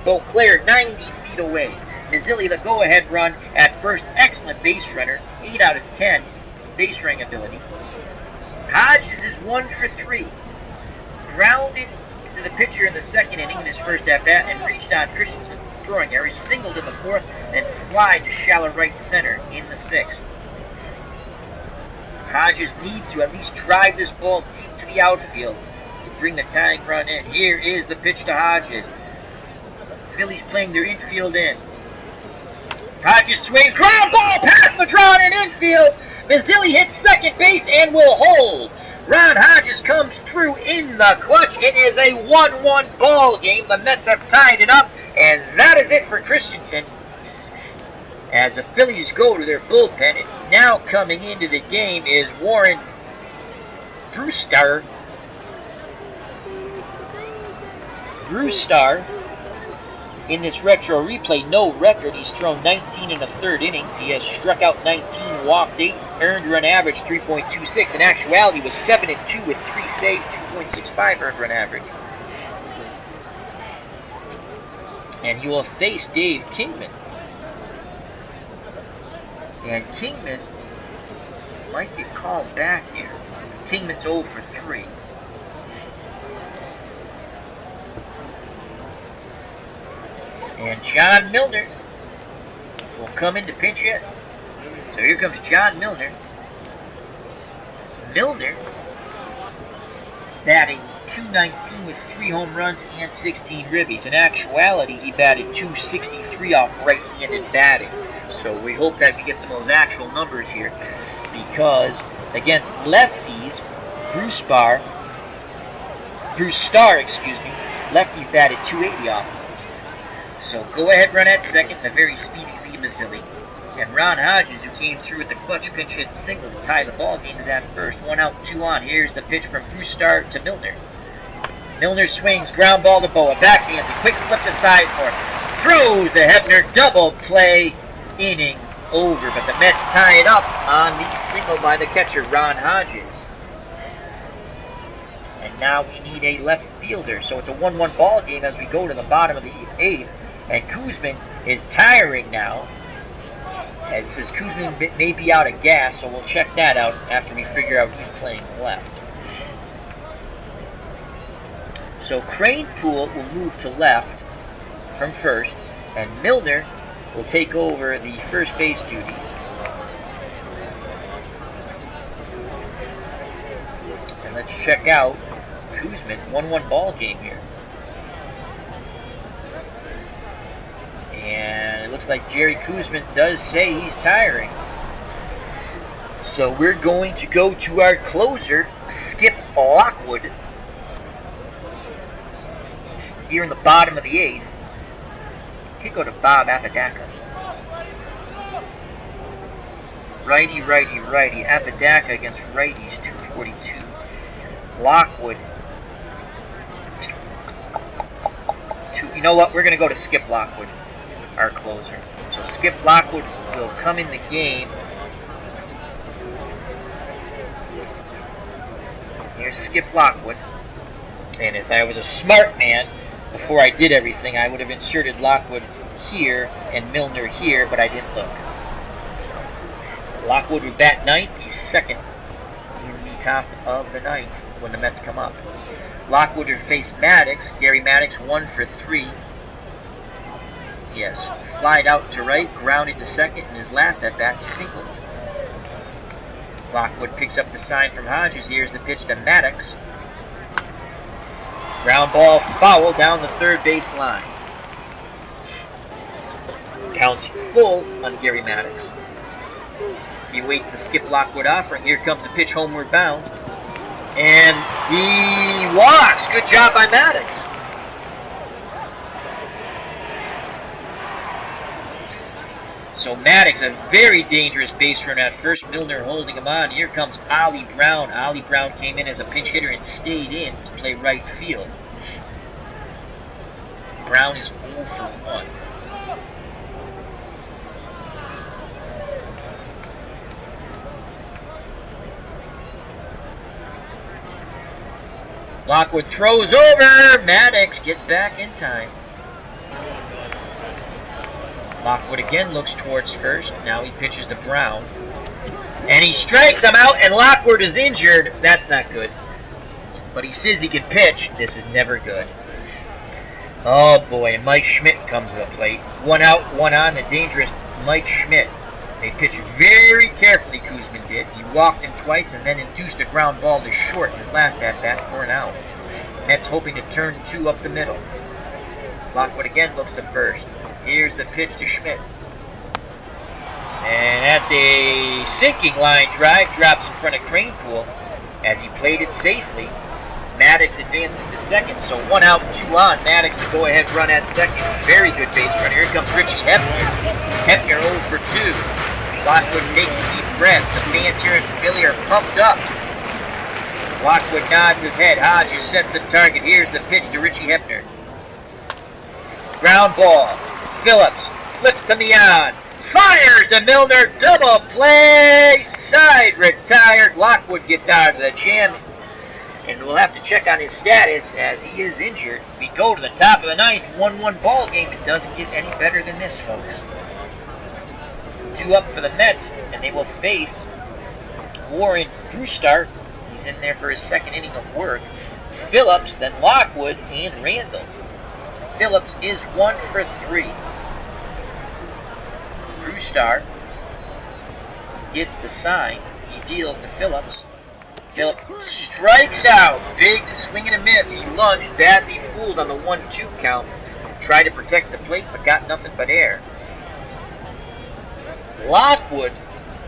Speaker 1: Beauclair 90 feet away. Mazzilli the go-ahead run at first. Excellent base runner. 8 out of 10 base running ability. Hodges is 1 for 3. Grounded to the pitcher in the second inning in his first at-bat and reached on Christensen. Throwing error. He singled in the fourth and flied to shallow right center in the sixth. Hodges needs to at least drive this ball deep to the outfield to bring the tying run in. Here is the pitch to Hodges. Phillies playing their infield in. Hodges swings, ground ball past the drawn in infield. Mazzilli hits second base and will hold. Ron Hodges comes through in the clutch. It is a 1-1 ball game. The Mets have tied it up, and that is it for Christensen. As the Phillies go to their bullpen, and now coming into the game is Warren Brewstar. In this retro replay, no record. He's thrown 19 in the third innings. He has struck out 19, walked 8, earned run average 3.26. In actuality, was 7-2 with 3 saves, 2.65 earned run average. And he will face Dave Kingman. And Kingman might get called back here. Kingman's 0 for 3. And John Milner will come in to pinch hit. So here comes John Milner. Milner batting .219 with 3 home runs and 16 ribbies. In actuality, he batted .263 off right-handed batting. So we hope that we get some of those actual numbers here, because against lefties, Brewstar, lefties batted .280 off. So go ahead, run at second, the very speedy Lee Mazzilli. And Ron Hodges, who came through with the clutch pinch hit single to tie the ball game, is at first. 1 out, 2 on. Here's the pitch from Brewstar to Milner. Milner swings, ground ball to Boa, backhands, a quick flip to Sizemore. Throws the Hebner, double play, inning over. But the Mets tie it up on the single by the catcher, Ron Hodges. And now we need a left fielder. So it's a 1-1 ball game as we go to the bottom of the 8th. And Koosman is tiring now. As it says Koosman may be out of gas, so we'll check that out after we figure out who's playing left. So Cranepool will move to left from first, and Milner will take over the first base duties. And let's check out Koosman. 1-1 ball game here. And it looks like Jerry Koosman does say he's tiring. So we're going to go to our closer, Skip Lockwood. Here in the bottom of the 8th. Could go to Bob Apodaca. Righty, righty, righty. Apodaca against righties, 242. Lockwood. You know what? We're going to go to Skip Lockwood, our closer. So Skip Lockwood will come in the game. Here's Skip Lockwood. And if I was a smart man, before I did everything, I would have inserted Lockwood here and Milner here, but I didn't look. So Lockwood would bat 9th. He's second in the top of the 9th when the Mets come up. Lockwood would face Maddox. Gary Maddox 1 for 3. Yes, flied out to right, grounded to second, and his last at bat singled. Lockwood picks up the sign from Hodges. Here's the pitch to Maddox. Ground ball foul down the third base line. Counts full on Gary Maddox. He waits to skip Lockwood offering. Here comes a pitch homeward bound. And he walks. Good job by Maddox. So Maddox, a very dangerous base runner at first. Milner holding him on. Here comes Ollie Brown. Ollie Brown came in as a pinch hitter and stayed in to play right field. Brown is 0 for 1. Lockwood throws over. Maddox gets back in time. Lockwood again looks towards first. Now he pitches to Brown. And he strikes him out, and Lockwood is injured. That's not good. But he says he can pitch. This is never good. Oh boy, and Mike Schmidt comes to the plate. 1 out, 1 on, the dangerous Mike Schmidt. They pitched very carefully, Kuzman did. He walked him twice and then induced a ground ball to short in his last at-bat for an out. Mets hoping to turn 2 up the middle. Lockwood again looks to first. Here's the pitch to Schmidt. And that's a sinking line drive. Drops in front of Cranepool as he played it safely. Maddox advances to second, so 1 out, 2 on. Maddox will go ahead run at second. Very good base runner. Here comes Richie Hefner. Hefner 0 for 2. Lockwood takes a deep breath. The fans here in Philly are pumped up. Lockwood nods his head. Hodges sets the target. Here's the pitch to Richie Hefner. Ground ball. Phillips flips to Mian. Fires to Milner. Double play. Side retired. Lockwood gets out of the jam. And we'll have to check on his status as he is injured. We go to the top of the 9th. 1-1 ball game. It doesn't get any better than this, folks. 2 up for the Mets, and they will face Warren Brewstar. He's in there for his second inning of work. Phillips, then Lockwood, and Randall. Phillips is 1 for 3. Brewstar gets the sign. He deals to Phillips. Phillips strikes out. Big swing and a miss. He lunged, badly fooled on the 1-2 count. Tried to protect the plate, but got nothing but air. Lockwood,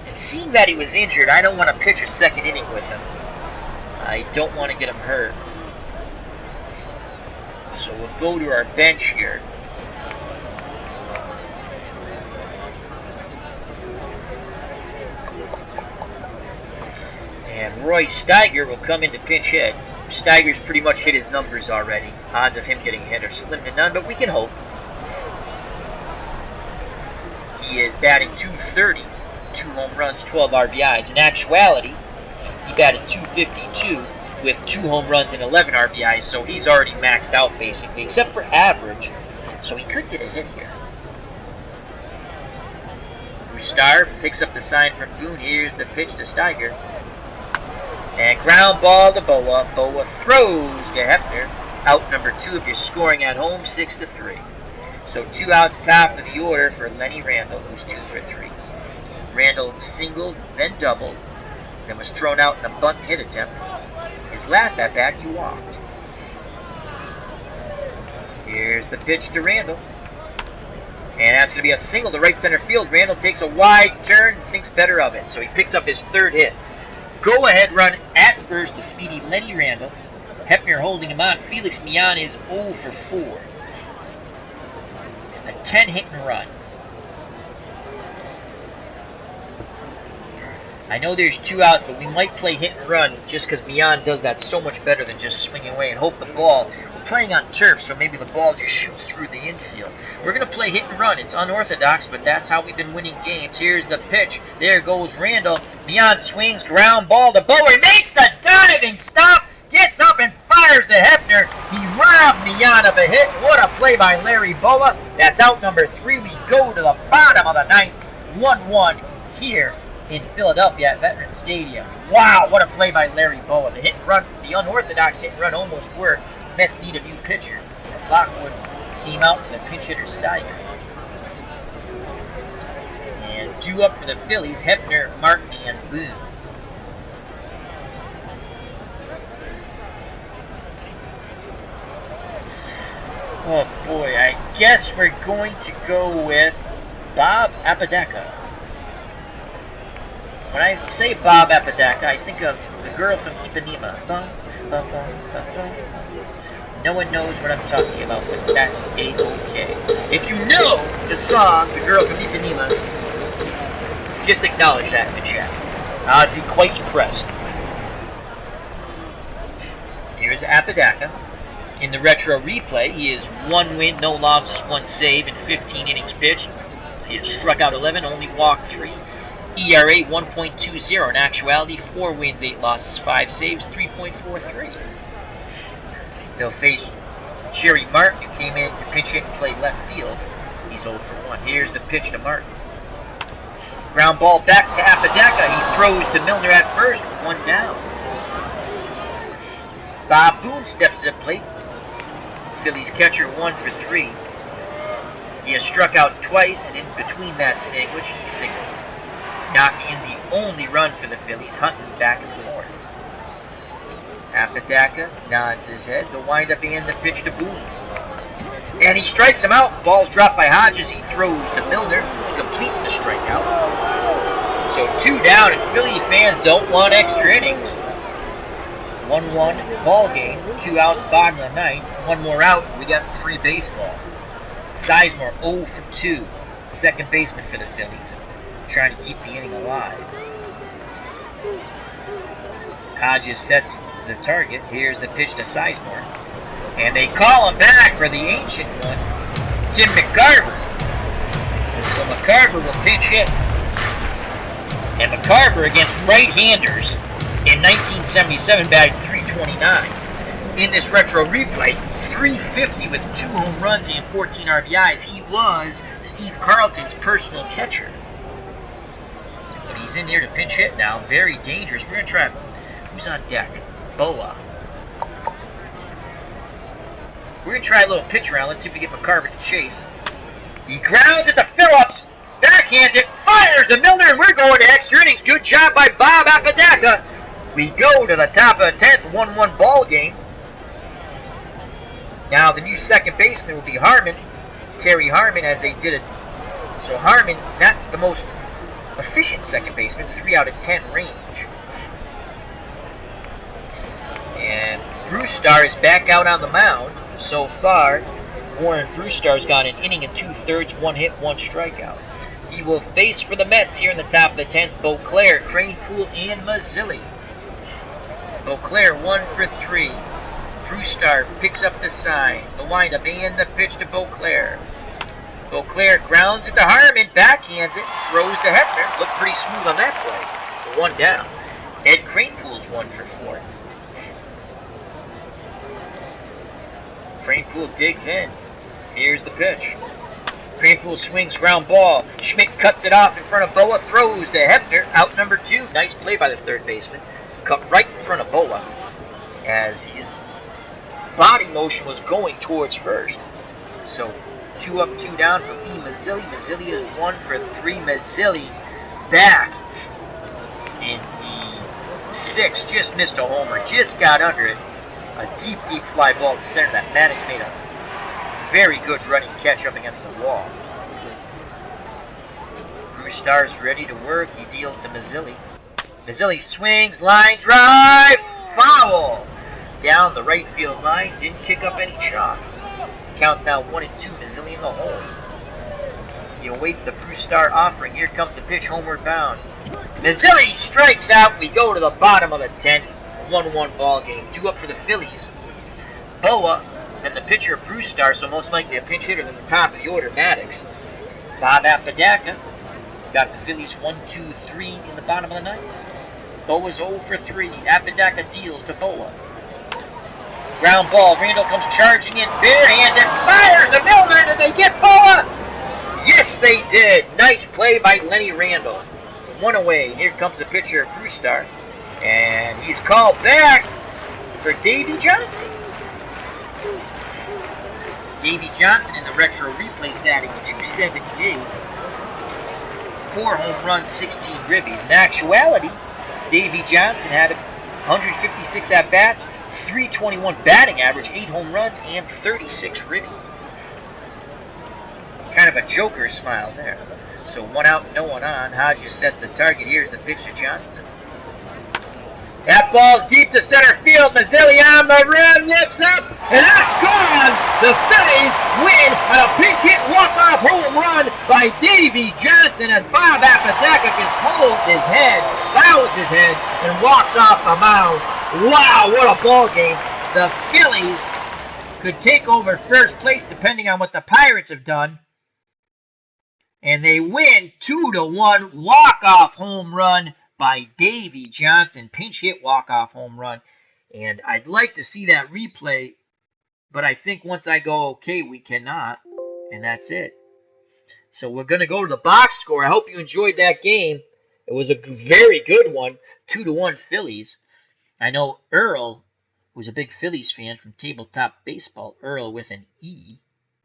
Speaker 1: and seeing that he was injured, I don't want to pitch a second inning with him. I don't want to get him hurt. So we'll go to our bench here. And Roy Steiger will come in to pinch hit. Steiger's pretty much hit his numbers already. Odds of him getting hit are slim to none, but we can hope. He is batting .230, 2 home runs, 12 RBIs. In actuality, he batted .252 with 2 home runs and 11 RBIs, so he's already maxed out basically, except for average, so he could get a hit here. Brewstar picks up the sign from Boone. Here's the pitch to Steiger. And ground ball to Boa. Boa throws to Hefner. Out number 2 if you're scoring at home, 6-3. So 2 outs top of the order for Lenny Randall, who's 2 for 3. Randall singled, then doubled, then was thrown out in a bunt hit attempt. His last at-bat, he walked. Here's the pitch to Randall. And that's going to be a single to right center field. Randall takes a wide turn and thinks better of it, so he picks up his 3rd hit. Go-ahead run at first, the speedy Lenny Randall. Hefner holding him on. Felix Mian is 0 for 4. A 10 hit and run. I know there's 2 outs, but we might play hit and run just because Mian does that so much better than just swinging away and hope the ball. We're playing on turf, so maybe the ball just shoots through the infield. We're going to play hit and run. It's unorthodox, but that's how we've been winning games. Here's the pitch. There goes Randall. Mian swings, ground ball to Bower. He makes the diving stop. Gets up and fires to Hefner. He robbed Mian of a hit. What a play by Larry Boa. That's out number 3. We go to the bottom of the 9th. 1-1 here in Philadelphia at Veterans Stadium. Wow, what a play by Larry Boa. The hit and run, the unorthodox hit and run almost worked. Mets need a new pitcher as Lockwood came out for the pinch hitter Steiger. And 2 up for the Phillies, Hefner, Martin, and Boone. Oh boy, I guess we're going to go with Bob Apodaca. When I say Bob Apodaca, I think of the girl from Ipanema. No one knows what I'm talking about, but that's A-okay. If you know the song, The Girl from Ipanema, just acknowledge that in the chat. I'd be quite impressed. Here's Apodaca. In the retro replay, he is 1 win, no losses, 1 save in 15 innings pitched. He has struck out 11, only walked 3. ERA 1.20. In actuality, 4 wins, 8 losses, 5 saves, 3.43. He'll face Jerry Martin, who came in to pinch hit and play left field. He's 0 for 1. Here's the pitch to Martin. Ground ball back to Apodaca. He throws to Milner at first, 1 down. Bob Boone steps at plate. Phillies catcher 1 for 3. He has struck out twice, and in between that sandwich, he singled, knocking in the only run for the Phillies, hunting back and forth. Apodaca nods his head. The windup and the pitch to Boone. And he strikes him out. Ball's dropped by Hodges. He throws to Milner to complete the strikeout. So 2 down, and Philly fans don't want extra innings. 1-1 ball game. 2 outs, bottom of the 9th. 1 more out, we got free baseball. Sizemore 0 for 2. Second baseman for the Phillies, trying to keep the inning alive. Hodges sets the target. Here's the pitch to Sizemore. And they call him back for the ancient one, Tim McCarver. So McCarver will pinch hit. And McCarver against right-handers in 1977 batted .329. In this retro replay, .350 with 2 home runs and 14 RBIs. He was Steve Carlton's personal catcher. But he's in here to pinch hit now. Very dangerous. We're going to try. Who's on deck? Boa. We're going to try a little pitch around. Let's see if we get McCarver to chase. He grounds it to Phillips. Backhands it. Fires to Milner. And we're going to extra innings. Good job by Bob Apodaca. We go to the top of the 10th. 1-1 ball game. Now the new second baseman will be Harmon. Terry Harmon, as they did it. So Harmon, not the most efficient second baseman. 3 out of 10 range. And Brewstar is back out on the mound. So far, Warren Brewstar's got an inning and 2/3, 1 hit, 1 strikeout. He will face for the Mets here in the top of the 10th, Beauclair, Cranepool, and Mazzilli. Beauclair 1 for 3. Brewstar picks up the sign, the windup, and the pitch to Beauclair. Beauclair grounds it to Harmon, backhands it, throws to Hefner. Looked pretty smooth on that play. 1 down. Ed Cranepool's 1 for 4. Cranepool digs in. Here's the pitch. Cranepool swings, ground ball. Schmidt cuts it off in front of Boa, throws to Hefner, out number 2. Nice play by the third baseman. Cut right in front of Boa as his body motion was going towards first. So 2 up, 2 down from E. Mazzilli. Mazzilli is 1 for 3. Mazzilli back in the 6th. Just missed a homer. Just got under it. A deep, deep fly ball to center that Maddox made a very good running catch up against the wall. Brewstar's ready to work. He deals to Mazzilli. Mazzilli swings, line drive, foul! Down the right field line, didn't kick up any chalk. Counts now 1-2, Mazzilli in the hole. He awaits the Brewstar offering. Here comes the pitch, homeward bound. Mazzilli strikes out. We go to the bottom of the 10th. 1-1 ball game. 2 up for the Phillies. Boa and the pitcher Brewstar, so most likely a pinch hitter than the top of the order, Maddox. Bob Apodaca got the Phillies 1-2-3 in the bottom of the 9th. Boa's 0 for 3. Apodaca deals to Boa. Ground ball. Randall comes charging in. Bare hands and fires to Milner. Did they get Boa? Yes, they did. Nice play by Lenny Randall. 1 away. Here comes the pitcher Brewstar. And he's called back for Davy Johnson. Davy Johnson in the retro replays batting .278. 4 home runs, 16 ribbies. In actuality, Davy Johnson had 156 at-bats, .321 batting average, 8 home runs, and 36 ribbies. kind of a Joker smile there. So 1 out, no one on. Hodges sets the target. Here's the pitch to Johnston. That ball's deep to center field. Mazzilli on the rim, looks up, and that's gone. The Phillies win on a pinch hit walk-off home run by Davy Johnson as Bob Apodaca just holds his head, bows his head, and walks off the mound. Wow, what a ball game. The Phillies could take over first place depending on what the Pirates have done. And they win 2-1 walk-off home run by Davy Johnson, pinch hit walk-off home run. And I'd like to see that replay, but I think once I go okay, we cannot. And that's it. So we're going to go to the box score. I hope you enjoyed that game. It was a very good one, 2-1 Phillies. I know Earl was a big Phillies fan from Tabletop Baseball. Earl with an E.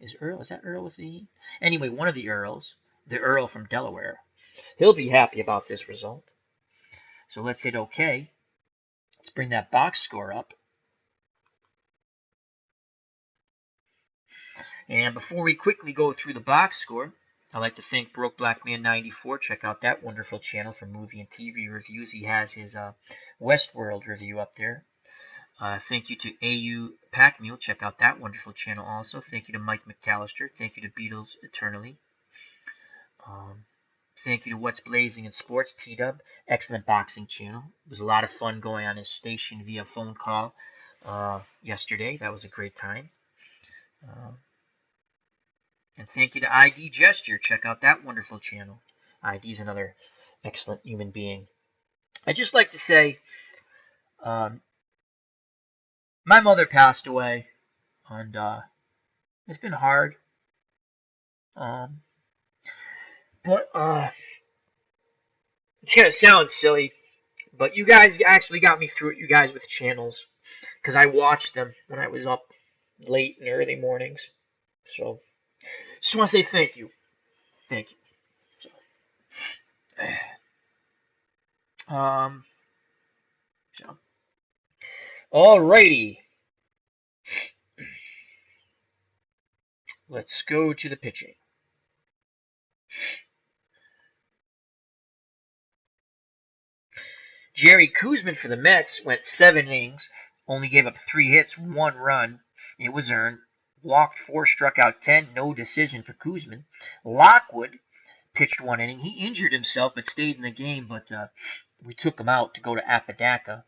Speaker 1: Is that Earl with an E? Anyway, one of the Earls, the Earl from Delaware. He'll be happy about this result. So let's hit OK. Let's bring that box score up. And before we quickly go through the box score, I'd like to thank Broke Black Man 94. Check out that wonderful channel for movie and TV reviews. He has his Westworld review up there. Thank you to AU Pack Mule. Check out that wonderful channel also. Thank you to Mike McAllister. Thank you to Beatles Eternally. Thank you to What's Blazing in Sports, T-Dub. Excellent boxing channel. It was a lot of fun going on his station via phone call yesterday. That was a great time. And thank you to ID Gesture. Check out that wonderful channel. ID is another excellent human being. I'd just like to say, my mother passed away, and it's been hard. But it's going to sound silly, but you guys actually got me through it, you guys with channels, because I watched them when I was up late in the early mornings. So, just want to say thank you. Thank you. So, alrighty. Let's go to the pitching. Jerry Koosman for the Mets went 7 innings, only gave up 3 hits, 1 run. It was earned. Walked 4, struck out 10, no decision for Koosman. Lockwood pitched 1 inning. He injured himself but stayed in the game, but we took him out to go to Apodaca.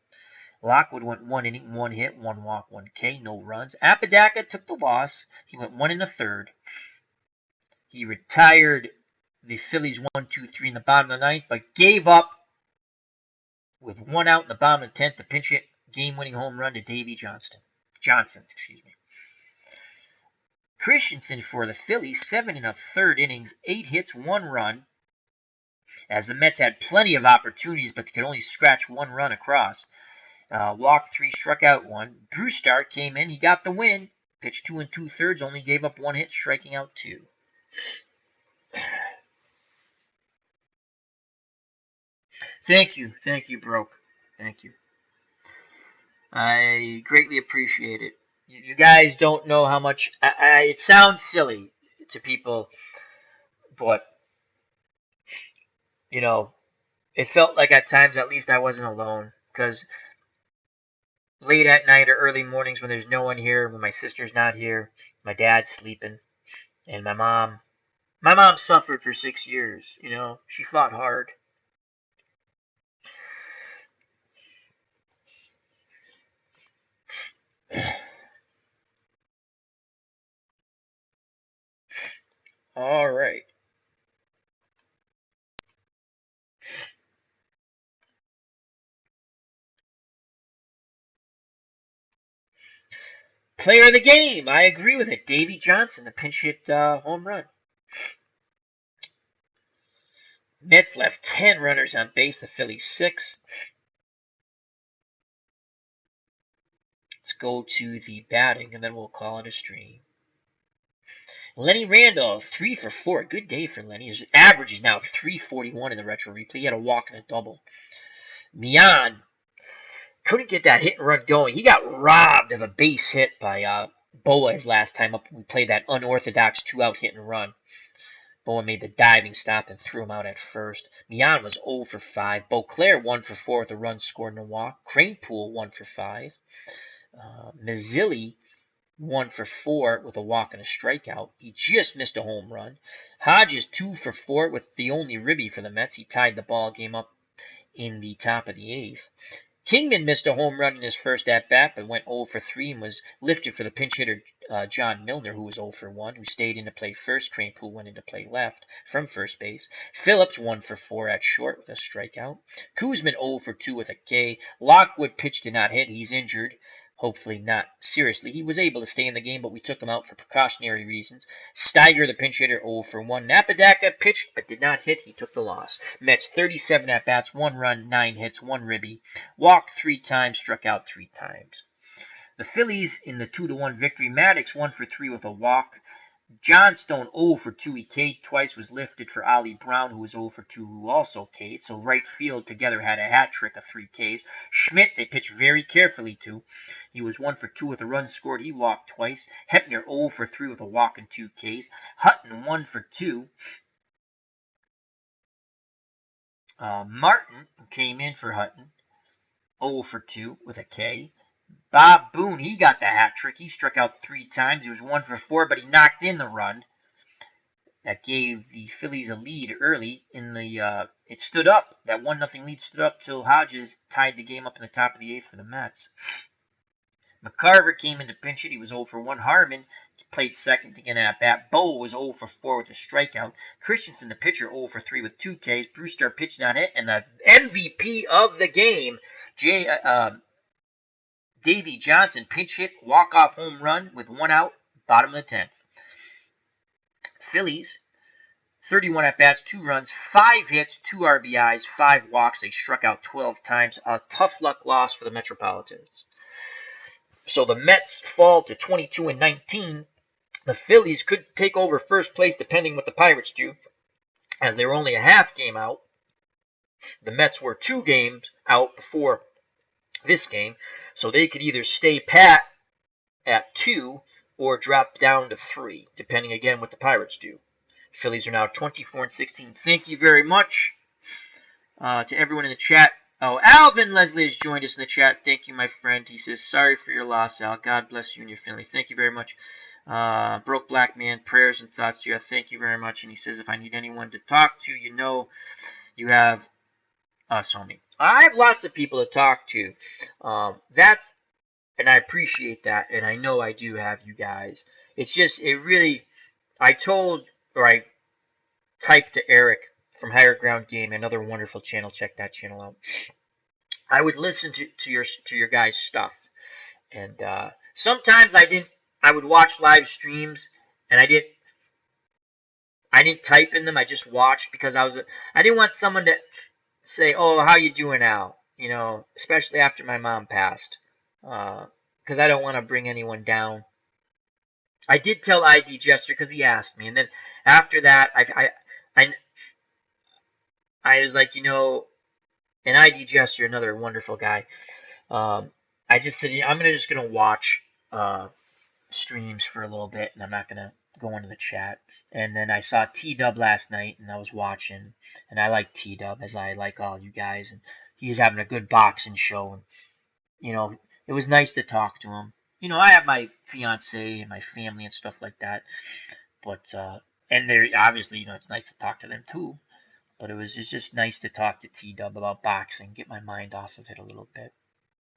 Speaker 1: Lockwood went 1 inning, 1 hit, 1 walk, 1 K, no runs. Apodaca took the loss. He went 1 1/3. He retired the Phillies 1-2-3 in the bottom of the 9th, but gave up with 1 out in the bottom of the 10th to pinch hit game-winning home run to Davy Johnson. Christensen for the Phillies, 7 1/3 innings, 8 hits, 1 run, as the Mets had plenty of opportunities, but they could only scratch 1 run across. Walked 3, struck out 1. Brewstar came in, he got the win, pitched 2 2/3, only gave up 1 hit, striking out 2. Thank you, Broke. Thank you. I greatly appreciate it. You guys don't know how much. It sounds silly to people, but you know, it felt like at times at least I wasn't alone, because late at night or early mornings when there's no one here, when my sister's not here, my dad's sleeping, and my mom suffered for 6 years. You know, she fought hard. All right. Player of the game, I agree with it. Davy Johnson, the pinch hit home run. Mets left 10 runners on base, the Phillies 6. Let's go to the batting, and then we'll call it a stream. Lenny Randolph, 3 for 4. Good day for Lenny. His average is now 341 in the retro replay. He had a walk and a double. Mian couldn't get that hit and run going. He got robbed of a base hit by Boaz last time up. We played that unorthodox 2-out hit and run. Bowen made the diving stop and threw him out at first. Mian was 0 for 5. Beauclair 1 for 4 with a run scored and a walk. Cranepool 1 for 5. Mazzilli 1 for 4 with a walk and a strikeout. He just missed a home run. Hodges 2 for 4 with the only ribby for the Mets. He tied the ball game up in the top of the 8th. Kingman missed a home run in his first at-bat, but went 0 for 3 and was lifted for the pinch hitter John Milner, who was 0 for 1, who stayed in to play first. Cranepool went into play left from first base. Phillips 1 for 4 at short with a strikeout. Koosman 0 for 2 with a K. Lockwood pitch did not hit. He's injured. Hopefully not seriously. He was able to stay in the game, but we took him out for precautionary reasons. Steiger, the pinch hitter, 0 for 1. Napadaka pitched but did not hit. He took the loss. Mets 37 at-bats, 1 run, 9 hits, 1 ribby. Walked 3 times, struck out 3 times. The Phillies in the 2-1 victory. Maddox 1 for 3 with a walk. Johnstone 0 for 2. He K'd twice, was lifted for Ollie Brown, who was 0 for 2, who also K'd. So right field together had a hat trick of 3 Ks. Schmidt, they pitched very carefully to. He was 1 for 2 with a run scored. He walked twice. Hepner 0 for 3 with a walk and 2 Ks. Hutton 1 for 2. Martin, who came in for Hutton, 0 for 2 with a K. Bob Boone, he got the hat trick. He struck out 3 times. He was 1 for 4, but he knocked in the run. That gave the Phillies a lead early in the, it stood up. That 1-0 lead stood up till Hodges tied the game up in the top of the 8th for the Mets. McCarver came in to pinch it. He was 0 for 1. Harmon played second to get an at-bat. Bowe was 0 for 4 with a strikeout. Christensen, the pitcher, 0 for 3 with 2 Ks. Brewster pitched not hit. And the MVP of the game, Davey Johnson, pinch hit, walk-off home run with 1 out, bottom of the 10th. Phillies, 31 at-bats, 2 runs, 5 hits, 2 RBIs, 5 walks. They struck out 12 times. A tough luck loss for the Metropolitans. So the Mets fall to 22-19. The Phillies could take over first place depending what the Pirates do, as they were only a half game out. The Mets were 2 games out before this game, so they could either stay pat at 2 or drop down to 3, depending again what the Pirates do. Phillies are now 24-16. Thank you very much to everyone in the chat. Oh, Alvin Leslie has joined us in the chat. Thank you, my friend. He says, sorry for your loss, Al. God bless you and your family. Thank you very much. Broke Black Man, prayers and thoughts to you. Thank you very much. And he says, if I need anyone to talk to, you know you have us, homie. I have lots of people to talk to. And I appreciate that, and I know I do have you guys. It's just, I typed to Eric from Higher Ground Game, another wonderful channel. Check that channel out. I would listen to your guys' stuff, and sometimes I would watch live streams, and I didn't type in them. I just watched because I didn't want someone to say, "Oh, how you doing, Al?" You know, especially after my mom passed. Because I don't want to bring anyone down. I did tell ID Jester because he asked me, and then after that, I was like, you know, and ID Jester, another wonderful guy. I just said, I'm just gonna watch streams for a little bit, and I'm not gonna go into the chat. And then I saw T-Dub last night, and I was watching, and I like T-Dub as I like all you guys, and he's having a good boxing show, and you know, it was nice to talk to him. You know, I have my fiance and my family and stuff like that, but and they're obviously, you know, it's nice to talk to them too. But it's just nice to talk to T-Dub about boxing, get my mind off of it a little bit.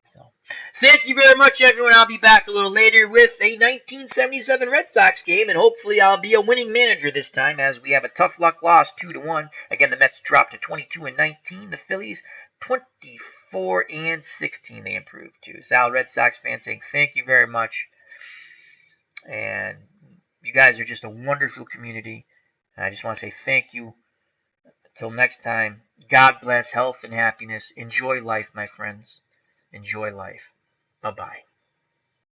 Speaker 1: So, thank you very much, everyone. I'll be back a little later with a 1977 Red Sox game, and hopefully I'll be a winning manager this time, as we have a tough luck loss, 2-1. Again, the Mets dropped to 22-19. The Phillies 24-16. They improved to. Sal, Red Sox fan, saying thank you very much, and you guys are just a wonderful community. And I just want to say thank you. Until next time, God bless, health and happiness. Enjoy life, my friends. Enjoy life. Bye-bye.